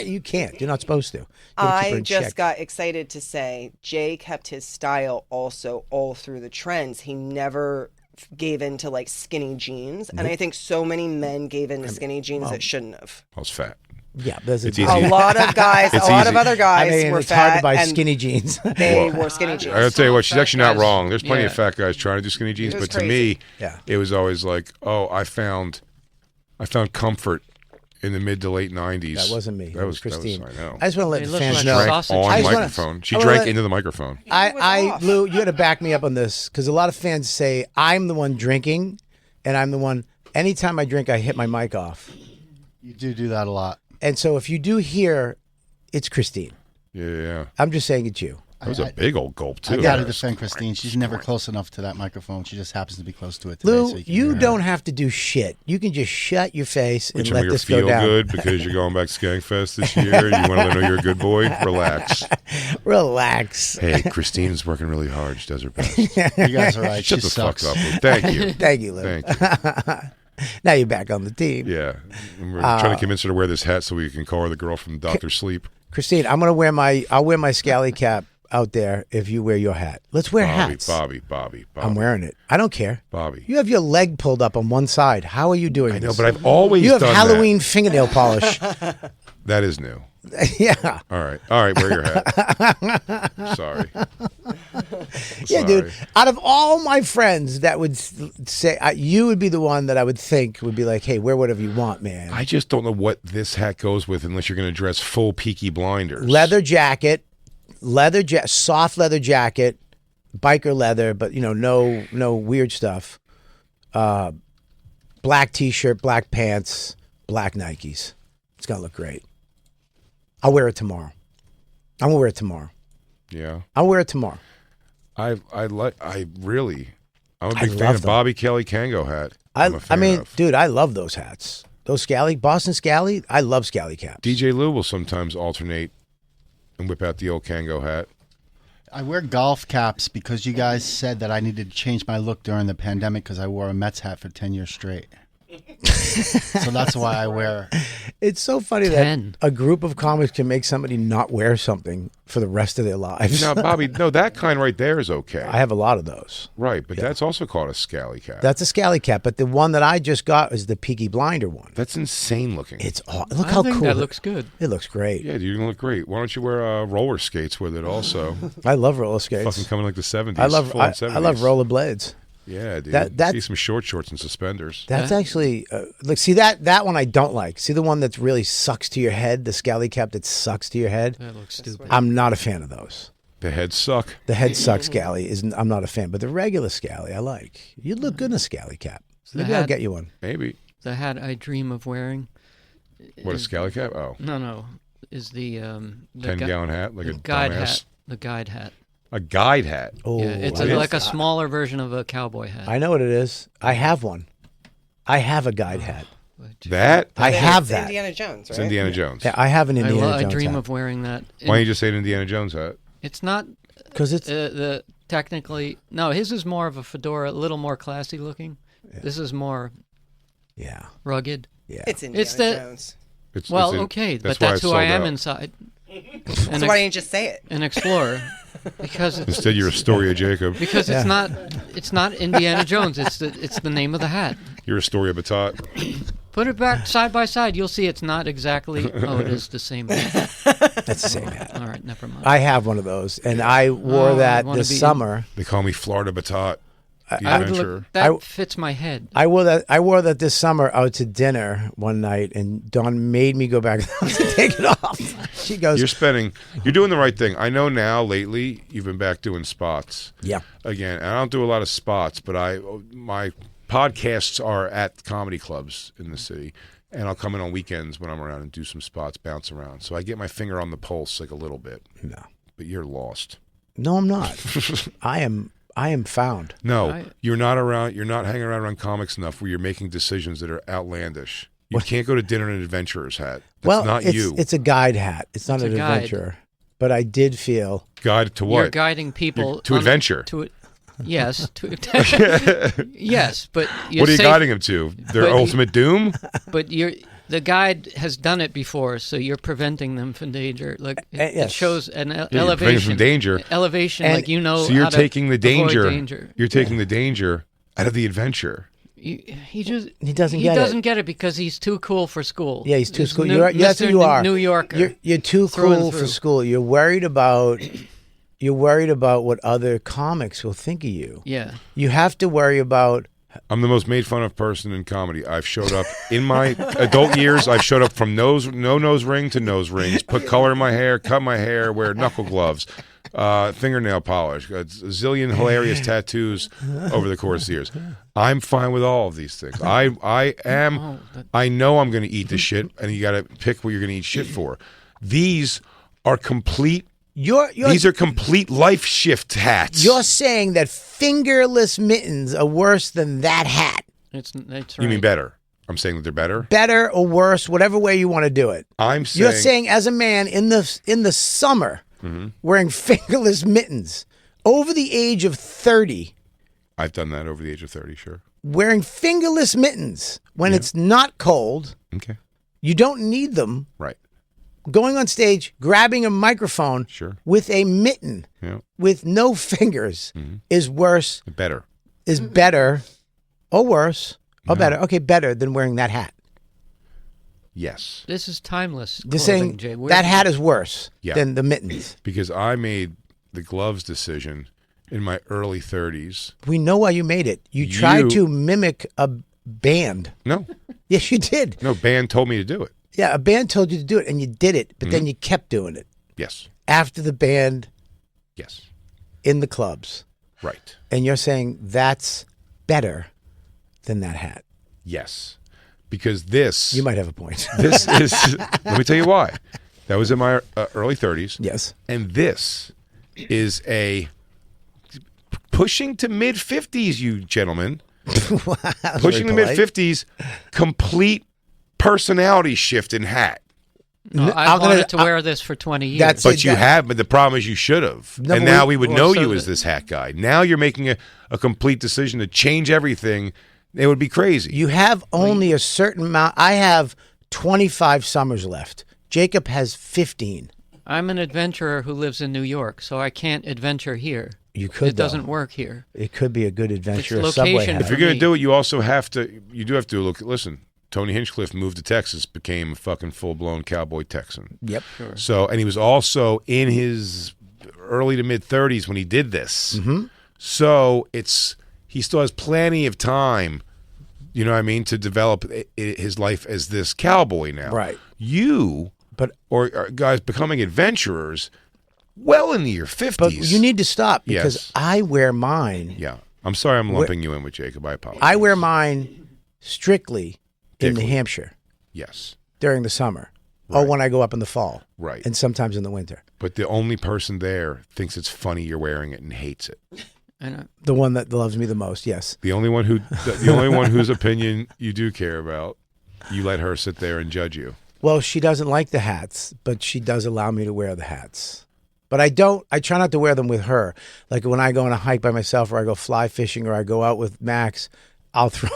You can't. You're not supposed to. You gotta keep her I in just check. got excited to say Jay kept his style also all through the trends. He never gave in to like skinny jeans. And I think so many men gave in to skinny jeans that shouldn't have. I was fat. Yeah, there's It's a easy. A lot of guys, It's a lot easy. of other I guys mean, were it's hard to fat buy and skinny jeans. they wore skinny jeans. I gotta tell you what, she's Fat actually not guys. wrong. There's plenty of Yeah. fat guys trying to do skinny jeans, It was but to crazy. me, Yeah. it was always like, oh, I found comfort in the mid to late '90s. That wasn't me. That was Christine. I know. I just want to let They the look fans like know. Drank sausage. on I just wanna- microphone. She I wanna drank let- into the microphone. was off. Lou, you got to back me up on this because a lot of fans say I'm the one drinking, and I'm the one. Anytime I drink, I hit my mic off. You do that a lot. And so if you do hear, it's Christine. Yeah. I'm just saying it's you. That was a big old gulp too. I got to That was- defend Christine. She's never close enough to that microphone. She just happens to be close to it today. Lou, so you can you hear her. don't have to do shit. You can just shut your face and Which let you this feel go down. good because you're going back to Skankfest this year. You want to let her know you're a good boy. Relax. Relax. Hey, Christine's working really hard. She does her best. You guys are right. Shut she the sucks. fuck up. Lou. Thank you. Thank you, Lou. Thank you. Now you're back on the team. Yeah. And we're trying to convince her to wear this hat so we can call her the girl from Dr. Sleep. Christine, I'll wear my scally cap out there if you wear your hat. Let's wear hats. Bobby. I'm wearing it. I don't care. Bobby. You have your leg pulled up on one side. How are you doing I know, this? but I've always You have done Halloween fingernail polish. That is new. Yeah. All right, wear your hat. Sorry. Yeah, dude. Out of all my friends that would say, you would be the one that I would think would be like, hey, wear whatever you want, man. I just don't know what this hat goes with unless you're going to dress full Peaky Blinders. Leather jacket, soft leather jacket, biker leather, but no weird stuff. Black t-shirt, black pants, black Nikes. It's gonna look great. I'll wear it tomorrow. I'm gonna wear it tomorrow. Yeah. I'll wear it tomorrow. I'm a big I fan love of them. Bobby Kelly Kango hat. I'm a I fan mean, of. dude, I love those hats. Those Boston Scally. I love Scally caps. DJ Lou will sometimes alternate and whip out the old Kango hat. I wear golf caps because you guys said that I needed to change my look during the pandemic because I wore a Mets hat for 10 years straight. So that's why I wear. It's so funny 10. that a group of comics can make somebody not wear something for the rest of their lives. Now, Bobby, no, that kind right there is okay. I have a lot of those. Right, but that's also called a scally cap. That's a Scally cap, but the one that I just got is the Peaky Blinder one. That's insane looking. Look I how think cool that looks good. It looks great. Yeah, dude, you're going to look great. Why don't you wear roller skates with it also? I love roller skates. Fucking coming like the 70s. I love full-on 70s. I love roller blades. Yeah, dude. That- See some short shorts and suspenders. That's actually look. See that one I don't like. See the one that's really sucks to your head, the Scally cap that sucks to your head. That looks stupid. I'm not a fan of those. The heads suck. The head suck Scally isn't. I'm not a fan, but the regular Scally I like. You look good in a Scally cap. The Maybe I'll hat- get you one. Maybe. The hat I dream of wearing. What, a scally cap? Oh. No, is the 10-gallon hat? Like the a guide dumbass? hat. The guide hat. A guide hat. Oh, Yeah, it's I like a smaller version of a cowboy hat. I know what it is. I have one. I have a guide hat. That? I have It's that. Indiana Jones, right? It's Indiana Jones. Yeah, I have an Indiana I Jones dream hat. of wearing that. Why don't you just say an Indiana Jones hat? It's not Because it's the technically no. His is more of a fedora, a little more classy looking. This is more yeah. rugged. It's Indiana It's the- Jones. Well, it's okay, but why that's it's who I sold am out. inside. So why didn't you just say it? An explorer, because it's, Instead, you're Astoria Jacob. because it's not Indiana Jones. It's the name of the hat. You're Astoria Batat. Put it back side by side. You'll see it's not exactly. Oh, it is the same hat. That's the same hat. All right, never mind. I have one of those, and I wore Oh, I that wanna this be- summer. They call me Florida Batat. The I would adventurer. look, that I- fits my head. I wore that this summer out to dinner one night, and Dawn made me go back to take it off. She goes, You're doing the right thing. I know now lately you've been back doing spots. "Yeah, Again, I don't do a lot of spots, but my podcasts are at comedy clubs in the city, and I'll come in on weekends when I'm around and do some spots, bounce around. So I get my finger on the pulse like a little bit. no, But you're lost. no, I'm not. I am found." No, you're not around. You're not hanging around comics enough where you're making decisions that are outlandish. You can't go to dinner in an adventurer's hat. That's Well, not it's, you. It's a guide hat. It's not It's an a guide. adventurer. but I did feel Guide to what? You're guiding people To adventure. Yes. Yes, but What are you guiding them to? Their but- ultimate doom? But the guide has done it before, so you're preventing them from danger. Like it yes. shows an you're preventing them elevation from danger. Elevation, And- like you know. So you're how to taking the avoid danger. You're taking the danger out of the adventure. He doesn't get it because he's too cool for school. Yeah, he's too school. New, That's what Mr. you are. New Yorker. You're too through and cool for through. school. You're worried about what other comics will think of you. Yeah. You have to worry about. I'm the most made fun of person in comedy. I've showed up in my adult years. I've showed up from no nose ring to nose rings, put color in my hair, cut my hair, wear knuckle gloves, fingernail polish, a zillion hilarious tattoos over the course of the years. I'm fine with all of these things. I know I'm going to eat this shit, and you got to pick what you're going to eat shit for. These are complete. These are complete life shift hats. You're saying that fingerless mittens are worse than that hat. That's right. You mean better? I'm saying that they're better. Better or worse, whatever way you want to do it. I'm saying. You're saying as a man in the summer wearing fingerless mittens over the age of 30. I've done that over the age of 30. Sure. Wearing fingerless mittens when it's not cold. Okay. You don't need them. Right. Going on stage, grabbing a microphone Sure. with a mitten Yeah. with no fingers is worse, Better. is better, or worse, or better. Okay, better than wearing that hat. Yes. This is timeless. You're clothing, saying Jay. that hat is worse Yeah. than the mittens. Because I made the gloves decision in my early 30s. We know why you made it. You tried to mimic a band. No. Yes, you did. No, band told me to do it. Yeah, a band told you to do it, and you did it, but then you kept doing it Yes. after the band Yes. in the clubs. Right. And you're saying that's better than that hat. Yes. Because this. You might have a point. This is. Let me tell you why. That was in my early 30s. Yes. And this is a pushing to mid 50s, you gentlemen. Pushing to mid 50s, complete personality shift in hat. I wanted to wear this for 20 years. That's But you have, but the problem is you should have. No, and but now we- we would well, know so you as the- this hat guy. Now you're making a complete decision to change everything. It would be crazy. You have only a certain amount. I have 25 summers left. Jacob has 15. I'm an adventurer who lives in New York, so I can't adventure here. You could, It doesn't work here. It could be a good adventure. It's a subway location hat. If you're for going to me. do it, you also have to. You do have to look. Listen, Tony Hinchcliffe moved to Texas, became a fucking full blown cowboy Texan. Yep. So, and he was also in his early to mid 30s when he did this. Mm-hmm. So he still has plenty of time. You know what I mean, to develop his life as this cowboy now. Right. Or guys becoming adventurers, well into your 50s. But you need to stop because Yes. I wear mine. Yeah. I'm sorry I'm lumping you in with Jacob. I apologize. I wear mine strictly in New Dickly. Hampshire Yes. during the summer or when I go up in the fall. Right. And sometimes in the winter. But the only person there thinks it's funny you're wearing it and hates it. And The one that loves me the most, yes. The only one whose opinion you do care about, you let her sit there and judge you. Well, she doesn't like the hats, but she does allow me to wear the hats. But I try not to wear them with her. Like when I go on a hike by myself or I go fly fishing or I go out with Max, I'll throw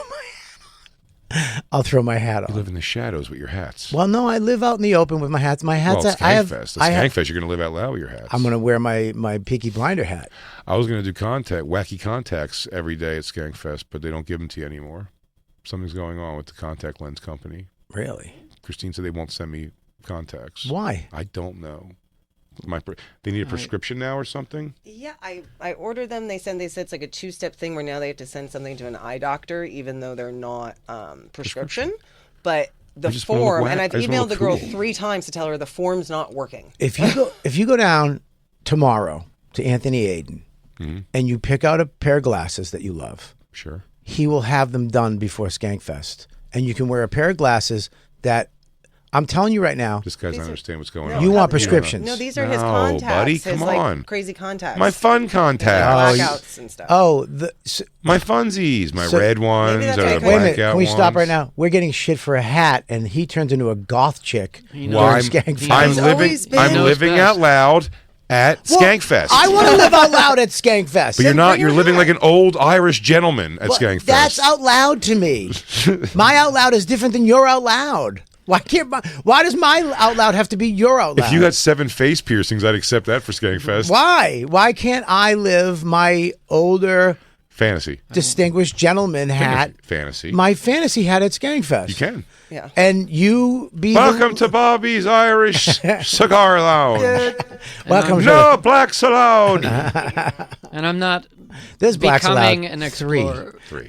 my hat You on. live in the shadows with your hats. Well, no, I live out in the open with my hats. My hats, Well, it's I have. Skankfest. It's I have Skankfest. You're going to live out loud with your hats. I'm going to wear my Peaky Blinder hat. I was going to do wacky contacts every day at Skankfest, but they don't give them to you anymore. Something's going on with the contact lens company. Really? Christine said they won't send me contacts. Why? I don't know. They need a prescription now or something? Yeah, I ordered them. They said it's like a 2-step thing where now they have to send something to an eye doctor, even though they're not prescription. But the I just wanna look form, whack. and I've I just wanna emailed the look girl cool. 3 times to tell her the form's not working. If you go down tomorrow to Anthony Aiden and you pick out a pair of glasses that you love, Sure. he will have them done before Skankfest. And you can wear a pair of glasses that I'm telling you right now. This guy's not understand what's going No, on. You want no, prescriptions? No, these are his No, contacts. buddy, his, come like, on. crazy contacts. My fun contacts. Blackouts and stuff. Oh, My funsies. My So- red ones Maybe that's or why the I couldn't- wait a minute. blackout Can we stop ones. right now? We're getting shit for a hat, and he turns into a goth chick. You Well, know, during Skank Fest. I'm He's living. always been- I'm He knows living best. out loud at Well, Skankfest. I want to live out loud at Skankfest. but you're not. bring You're your living hat. like an old Irish gentleman at Well, Skankfest. that's out loud to me. My out loud is different than your out loud. Why does my out loud have to be your out loud? If you got 7 face piercings, I'd accept that for Skankfest. Why? Why can't I live my older Fantasy. distinguished gentleman hat, Fantasy. my fantasy hat at Skankfest? You can. Yeah. And you be Welcome to Bobby's Irish Cigar Lounge. welcome No blacks allowed. and I'm not This black's becoming allowed. an explorer. 3.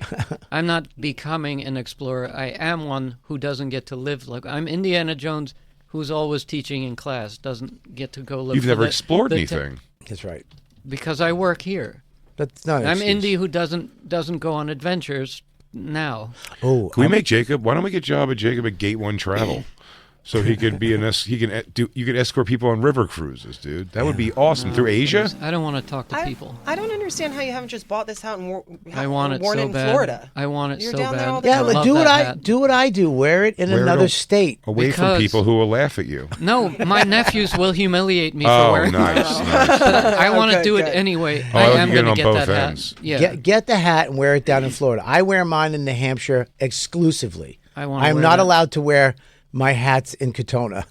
I'm not becoming an explorer. I am one who doesn't get to live like I'm Indiana Jones, who's always teaching in class, doesn't get to go live. You've for never the- explored the anything. That's right. because I work here. That's not. an I'm excuse. Indy who doesn't go on adventures now. Oh, Can we make Jacob? Why don't we get Job at Jacob at Gate 1 Travel? So he could be you could escort people on river cruises, dude. That would be awesome. Through Asia? I don't want to talk to people. I don't understand how you haven't just bought this hat and I want it worn so it in bad. Florida. I want it You're so down there bad. all the Yeah, time. but love do what that I hat. do. What I do. Wear it in Wear it another on- state. Away from Because- people who will laugh at you. No, my nephews will humiliate me for Oh, wearing nice. it. nice. I want to Okay, do it good. anyway. Oh, I you am get it going to on get both that ends. hat. Yeah, Get the hat and wear it down in Florida. I wear mine in New Hampshire exclusively. I wanna I'm wear not that. allowed to wear my hats in Katona.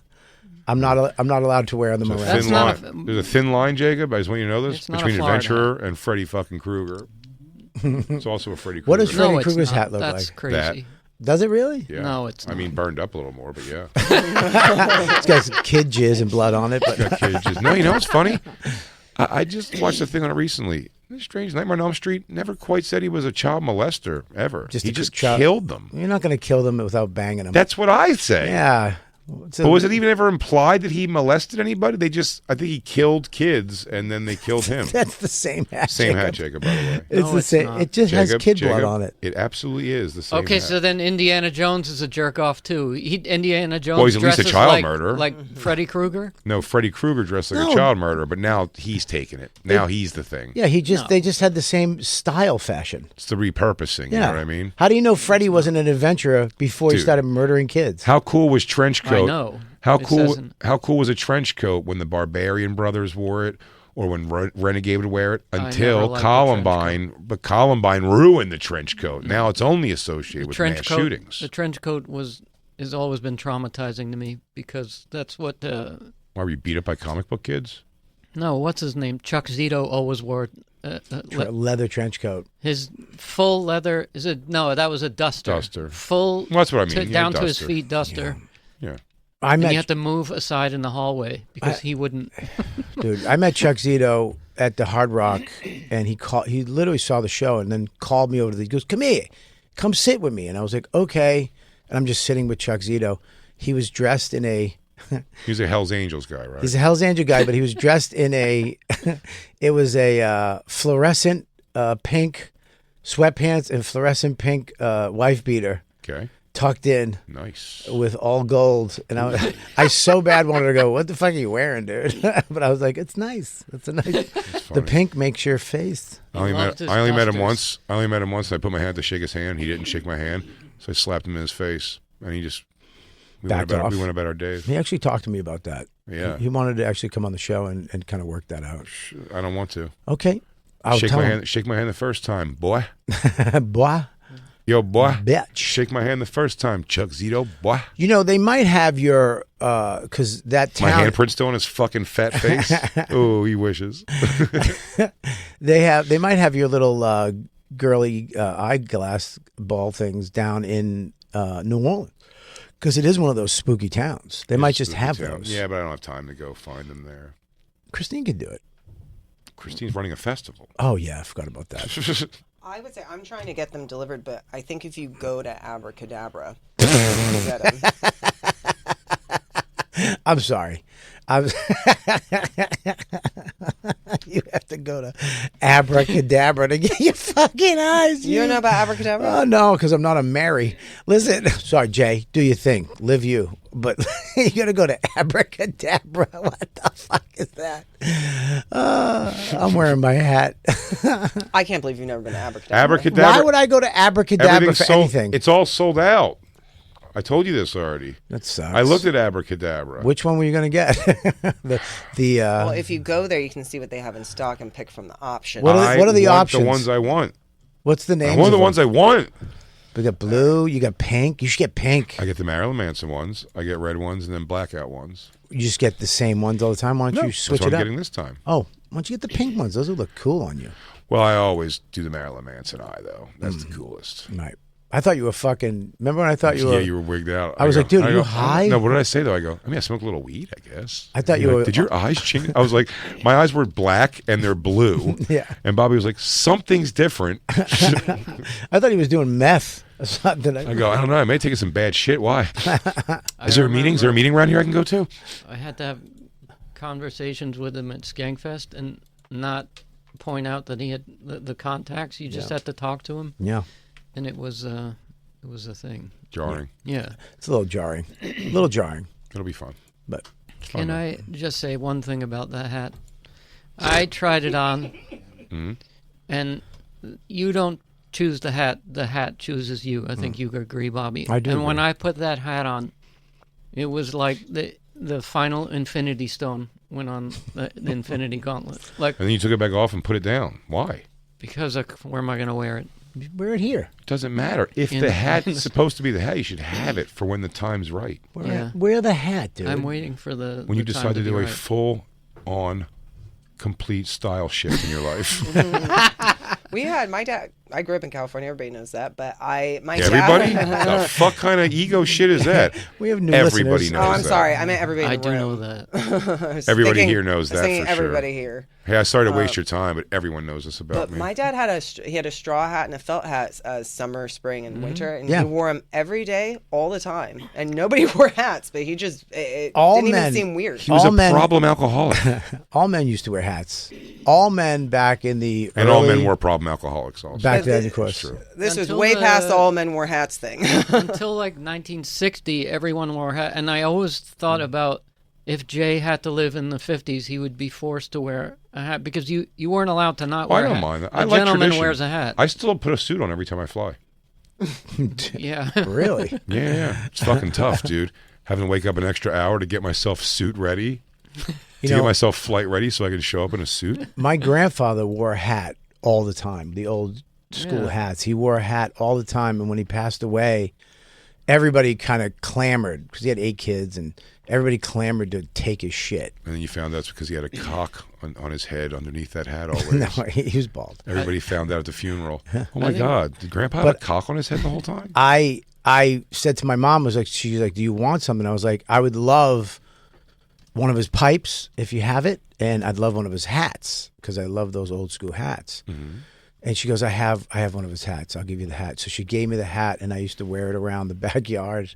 I'm not allowed to wear them There's a around. thin not line. There's a thin line, Jacob. I just want you to know this It's not a between Florida adventurer and Freddy fucking Krueger. It's also a Freddy Krueger. What does Freddy no, it's Krueger's not. hat look That's like? crazy. Does it really? Yeah. No, it's I not. mean, burned up a little more, but yeah. It's got some kid jizz and blood on it. But Got kids just- no, you know what's funny? I just watched a thing on it recently. Strange Nightmare on Elm Street never quite said he was a child molester ever. Just he a just child- killed them. you're not going to kill them without banging them. That's what I say. yeah. But was it even ever implied that he molested anybody? I think he killed kids and then they killed him. That's the same hat. Same Jacob. hat, Jacob, by the way. It's No, the it's same. not. It just has Jacob, kid blood Jacob, on it. It absolutely is the same Okay, hat. so then Indiana Jones is a jerk off too. Indiana Jones Well, he's at least a dresses child like, murderer. like Freddy Krueger. No, Freddy Krueger dressed like No. a child murderer, but now he's taking it. Now he's the thing. Yeah, No. they just had the same style fashion. It's the repurposing, you Yeah. know what I mean? How do you know Freddy wasn't an adventurer before he Dude. started murdering kids? How cool was trench coat? I know. How It cool? says in- How cool was a trench coat when the Barbarian brothers wore it, or when Renegade would wear it? never Until liked the Columbine, but Columbine ruined the trench coat. Now it's only associated with mass coat. shootings. The trench coat has always been traumatizing to me because that's what. Why were you beat up by comic book kids? No, what's his name? Chuck Zito always wore. Leather trench coat. His full leather is it? No, that was a duster. Duster. Full. Well, that's what I mean, yeah, down to his duster. feet, duster. Yeah. I And met you have to move aside in the hallway because he wouldn't. dude. I met Chuck Zito at the Hard Rock, and he literally saw the show and then called me over to he goes, "Come here, come sit with me." And I was like, "Okay." And I'm just sitting with Chuck Zito. He was dressed in a. He's a Hell's Angels guy, right? He's a Hell's Angel guy, but he was dressed in a. It was a fluorescent pink sweatpants and fluorescent pink wife beater Okay. tucked in Nice. with all gold. And I so bad wanted to go, "What the fuck are you wearing, dude?" But I was like, "It's nice. It's a nice." The funny. pink makes your face. I only loved his met him dusters. once. I only met him once. I put my hand to shake his hand. He didn't shake my hand, so I slapped him in his face, and he just Backed off. We went about our days. He actually talked to me about that. Yeah. He wanted to actually come on the show and kind of work that out. I don't want to. Okay. I'll Shake tell my him. hand. Shake my hand the first time, boy. Boy, Yo, boy. bitch. Shake my hand the first time, Chuck Zito, boy. You know, they might have your, because that My town, handprint's still on his fucking fat face. Oh, he wishes. they might have your little girly eyeglass ball things down in New Orleans. Because it is one of those spooky towns. They might just Spooky have town. those. Yeah, but I don't have time to go find them there. Christine could do it. Christine's running a festival. Oh, yeah. I forgot about that. I would say I'm trying to get them delivered, but I think if you go to Abracadabra, you can get them. I'm sorry. You have to go to Abracadabra to get your fucking eyes. You don't know about abracadabra? Oh, no, because I'm not a Mary. Listen, sorry, Jay, do your thing. Live you. But you got to go to Abracadabra. What the fuck is that? I'm wearing my hat. I can't believe you've never been to abracadabra. Abracadabra. Why would I go to Abracadabra Everything's for sold, anything? It's all sold out. I told you this already. That sucks. I looked at Abracadabra. Which one were you going to get? Well, if you go there, you can see what they have in stock and pick from the options. What are the want options? The ones I want. What's the name? I want the ones I want. We got blue. You got pink. You should get pink. I get the Marilyn Manson ones. I get red ones and then blackout ones. You just get the same ones all the time. Why don't you switch that's what it I'm up? getting this time. Oh, why don't you get the pink ones? Those will look cool on you. Well, I always do the Marilyn Manson eye though. That's the coolest. Right. I thought you were fucking. Remember when I thought you were? Yeah, you were wigged out. I was like, dude, are you high? No, what did I say though? I go, I mean, I smoke a little weed, I guess. I thought you You're were. like, did your eyes change? I was like, my eyes were black and they're blue. Yeah. And Bobby was like, something's different. I thought he was doing meth or something. I go, I don't know. I may take some bad shit. Why? Is there a meeting? Is there a meeting around here I can go to? I had to have conversations with him at Skankfest and not point out that he had the contacts. You just had to talk to him. Yeah. And it was a thing. Jarring. Yeah. It's a little jarring. A little jarring. It'll be fun. But Can I just say one thing about that hat? I tried it on, and you don't choose the hat chooses you. I think you agree, Bobby. I do And when agree. I put that hat on, it was like the final Infinity Stone went on the Infinity Gauntlet. Like, And then you took it back off and put it down. Why? because where am I going to wear it? wear it here. Doesn't matter. If In the the- hat's supposed to be the hat, you should have it for when the time's right. Wear the hat, dude. I'm waiting for the When you the time decide to be do a right. full-on, complete style shift in your life. We had my dad. I grew up in California. Everybody knows that. But my Everybody? dad. The fuck kind of ego shit is that? We have new Everybody listeners. knows Oh, I'm that. sorry. I meant everybody. In I the do room. know that. I was Everybody thinking- here knows I was that thinking for sure. everybody here. Hey, I started to waste your time, but everyone knows this about But me. my dad had he had a straw hat and a felt hat, summer, spring, and winter, and Yeah. he wore them every day, all the time. And nobody wore hats, but he just it All didn't men- even seem weird. He was all a men- problem alcoholic. All men used to wear hats. All men back in the And all men early- were problem alcoholics also. back But then, the- of course. True. This was Until way past the- the all men wore hats thing. Until like 1960, everyone wore a hat, and I always thought about if Jay had to live in the 50s, he would be forced to wear a hat because you weren't allowed to not Well, I wear a don't hat. mind that. A I like gentleman tradition. wears a hat. I still put a suit on every time I fly. Yeah. Really? Yeah. It's fucking tough, dude. Having to wake up an extra hour to get myself suit ready, to You get know, myself flight ready so I can show up in a suit. my grandfather wore a hat all the time, the old school Yeah. hats. He wore a hat all the time, and when he passed away, everybody kind of clamored because he had 8 kids, and everybody clamored to take his shit. And then you found out it's because he had a cock on his head underneath that hat always. No, he was bald. Everybody found out at the funeral. Oh my think- God. Did Grandpa have a cock on his head the whole time? I said to my mom, she's like, do you want something? I was like, I would love one of his pipes if you have it, and I'd love one of his hats because I love those old school hats. And she goes, I have one of his hats. I'll give you the hat. So she gave me the hat, and I used to wear it around the backyard,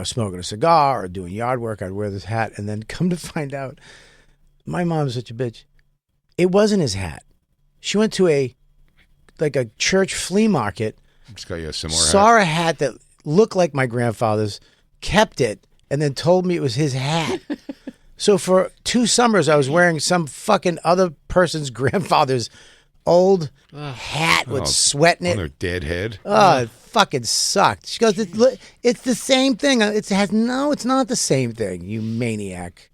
smoking a cigar or doing yard work. I'd wear this hat, and then come to find out, my mom's such a bitch. It wasn't his hat. She went to a church flea market, Just got you a similar saw hat. a hat that looked like my grandfather's, kept it, and then told me it was his hat. So for 2 summers, I was wearing some fucking other person's grandfather's old hat with sweat in On it. their dead head. Oh, it fucking sucked. She goes, it's the same thing. It's not the same thing, you maniac.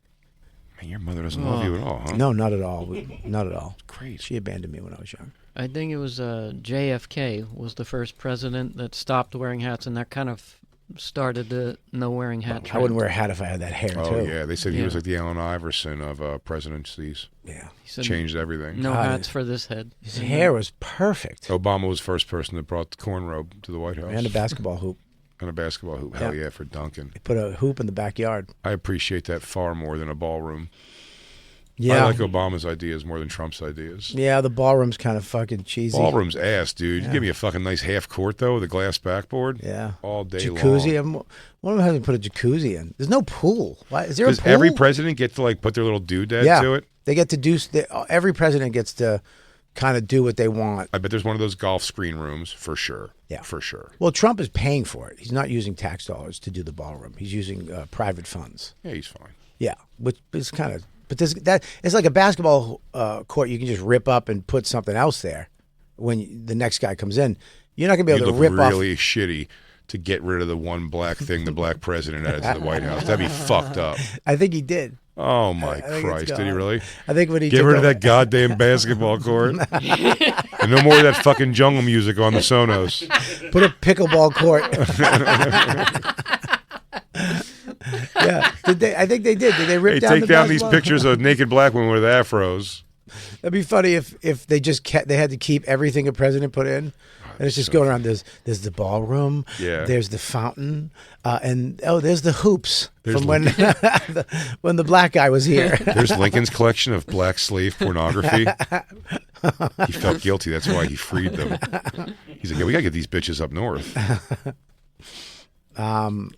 Man, your mother doesn't love you at all, huh? No, not at all. Not at all. Great. She abandoned me when I was young. I think it was JFK was the first president that stopped wearing hats, and that kind of started the no wearing hat trend. I wouldn't wear a hat if I had that hair, Oh, too. yeah. They said he was Yeah. like the Allen Iverson of presidencies. Yeah. He said, Changed everything. no God. hats for this head. His hair was perfect. Obama was the first person that brought the cornrobe to the White House. And a basketball hoop. And a basketball hoop. Hell yeah, for Duncan. They put a hoop in the backyard. I appreciate that far more than a ballroom. Yeah. I like Obama's ideas more than Trump's ideas. Yeah, the ballroom's kind of fucking cheesy. Ballroom's ass, dude. You give me a fucking nice half court, though, with a glass backboard. Yeah. All day Jacuzzi. long. One of them hasn't put a jacuzzi in. There's no pool. Why? Is there a Does pool? every president get to, like, put their little doodad Yeah. to it? They get to do. Every president gets to kind of do what they want. I bet there's one of those golf screen rooms for sure. Yeah, for sure. Well, Trump is paying for it. He's not using tax dollars to do the ballroom. He's using private funds. Yeah, he's fine. Yeah, which is kind of. But it's like a basketball court. You can just rip up and put something else there when the next guy comes in. You're not gonna be able to rip off. Really shitty to get rid of the one black thing the black president added to the White House. That'd be fucked up. I think he did. Oh my Christ! Did he really? I think when he get took rid of over- that goddamn basketball court, and no more of that fucking jungle music on the Sonos. Put a pickleball court. Yeah, did they? I think they did. Did they rip Hey, down? take the down these basketball? pictures of naked black women with afros. That'd be funny if they just kept. They had to keep everything a president put in, and it's just going around. There's the ballroom. Yeah. There's the fountain, and there's the hoops There's from when when the black guy was here. There's Lincoln's collection of black slave pornography. He felt guilty. That's why he freed them. He's like, yeah, we gotta get these bitches up north.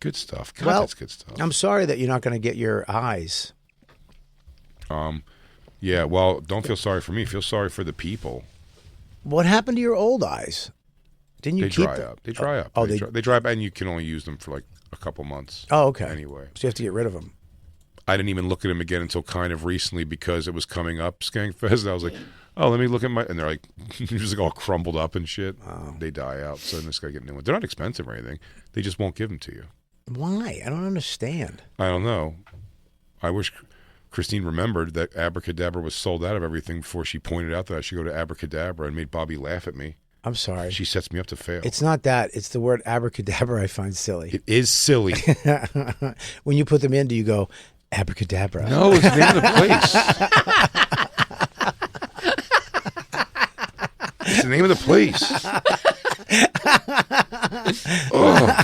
Good stuff. God, well, that's good stuff. I'm sorry that you're not going to get your eyes. Yeah, well, don't feel sorry for me. Feel sorry for the people. What happened to your old eyes? Didn't you They keep dry them? up. They dry up. Oh, they dry up, and you can only use them for like a couple months. Oh, okay. Anyway, So you have to get rid of them. I didn't even look at them again until kind of recently because it was coming up, Skankfest. And I was like, oh, let me look at my... And they're like, just like all crumbled up and shit. Oh. They die out. So then this guy get new ones. They're not expensive or anything. They just won't give them to you. Why? I don't understand. I don't know. I wish Christine remembered that Abracadabra was sold out of everything before she pointed out that I should go to Abracadabra and made Bobby laugh at me. I'm sorry. She sets me up to fail. It's not that. It's the word abracadabra I find silly. It is silly. When you put them in, do you go abracadabra? No, it's the name of the place. It's the name of the place. Oh.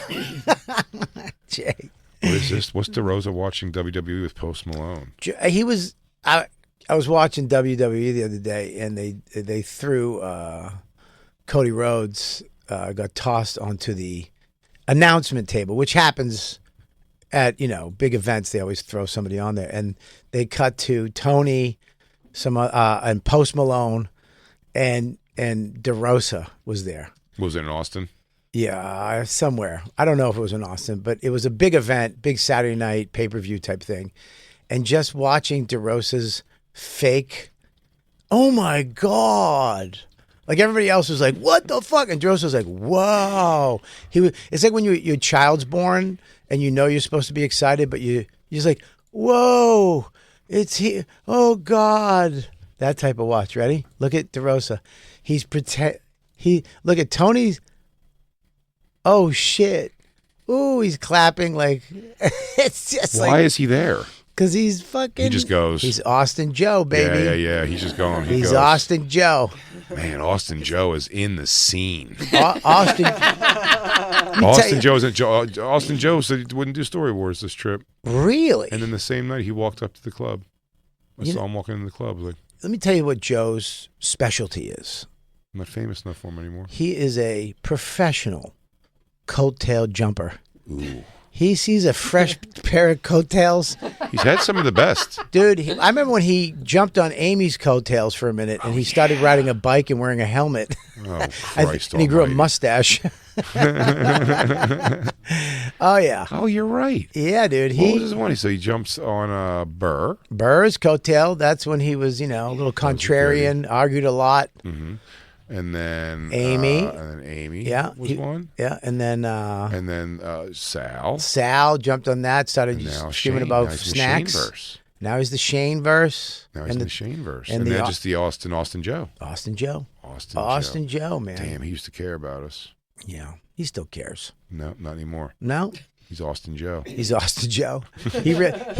Jay. What is this? What's DeRosa watching WWE with Post Malone? He was. I was watching WWE the other day, and they threw Cody Rhodes got tossed onto the announcement table, which happens at big events. They always throw somebody on there, and they cut to Tony, and Post Malone, and DeRosa was there. Was it in Austin? Yeah, somewhere. I don't know if it was in Austin, but it was a big event, big Saturday night pay-per-view type thing. And just watching DeRosa's fake, oh my God. Like everybody else was like, what the fuck? And DeRosa was like, whoa. It's like when your child's born and you're supposed to be excited, but you're just like, whoa, it's here. Oh God. That type of watch. Ready? Look at DeRosa. Look at Tony's. Oh shit! Ooh, he's clapping like it's just Why is he there? Because he's fucking. He just goes. He's Austin Joe, baby. Yeah. He's just going. He's goes. Austin Joe. Man, Austin Joe is in the scene. Austin. Austin Joe said he wouldn't do Story Wars this trip. Really? And then the same night he walked up to the club. I saw him walking into the club. I was like, let me tell you what Joe's specialty is. I'm not famous enough for him anymore. He is a professional coattail jumper. Ooh. He sees a fresh pair of coattails. He's had some of the best. Dude, I remember when he jumped on Amy's coattails for a minute and he started riding a bike and wearing a helmet. Oh, Christ and he grew a almighty. mustache. Oh, yeah. Oh, you're right. Yeah, dude. What was his one? So he jumps on Burr. Burr's coattail. That's when he was, a little contrarian, argued a lot. Mm-hmm. And then Amy. Yeah, was one. Yeah, and then Sal. Sal jumped on that, started And now screaming Shane. about Now he's in the snacks. Shane-verse. Now he's the Shane verse. Now he's in the Shane verse. and And the then Au- just the Austin Joe. Austin Joe. Austin Joe, man. Damn, he used to care about us. Yeah, he still cares. No, not anymore. No, He's Austin Joe. he's Austin Joe. He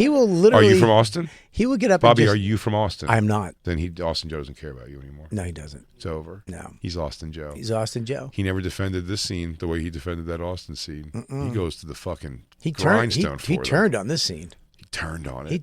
will literally. Are you from Austin? He will get up. Bobby, and are just, you from Austin? I'm not. Then Austin Joe doesn't care about you anymore. No, he doesn't. It's over. No, He's Austin Joe. he's Austin Joe. He never defended this scene the way he defended that Austin scene. He goes to the fucking He turned. grindstone for He them. turned on this scene. He turned on it.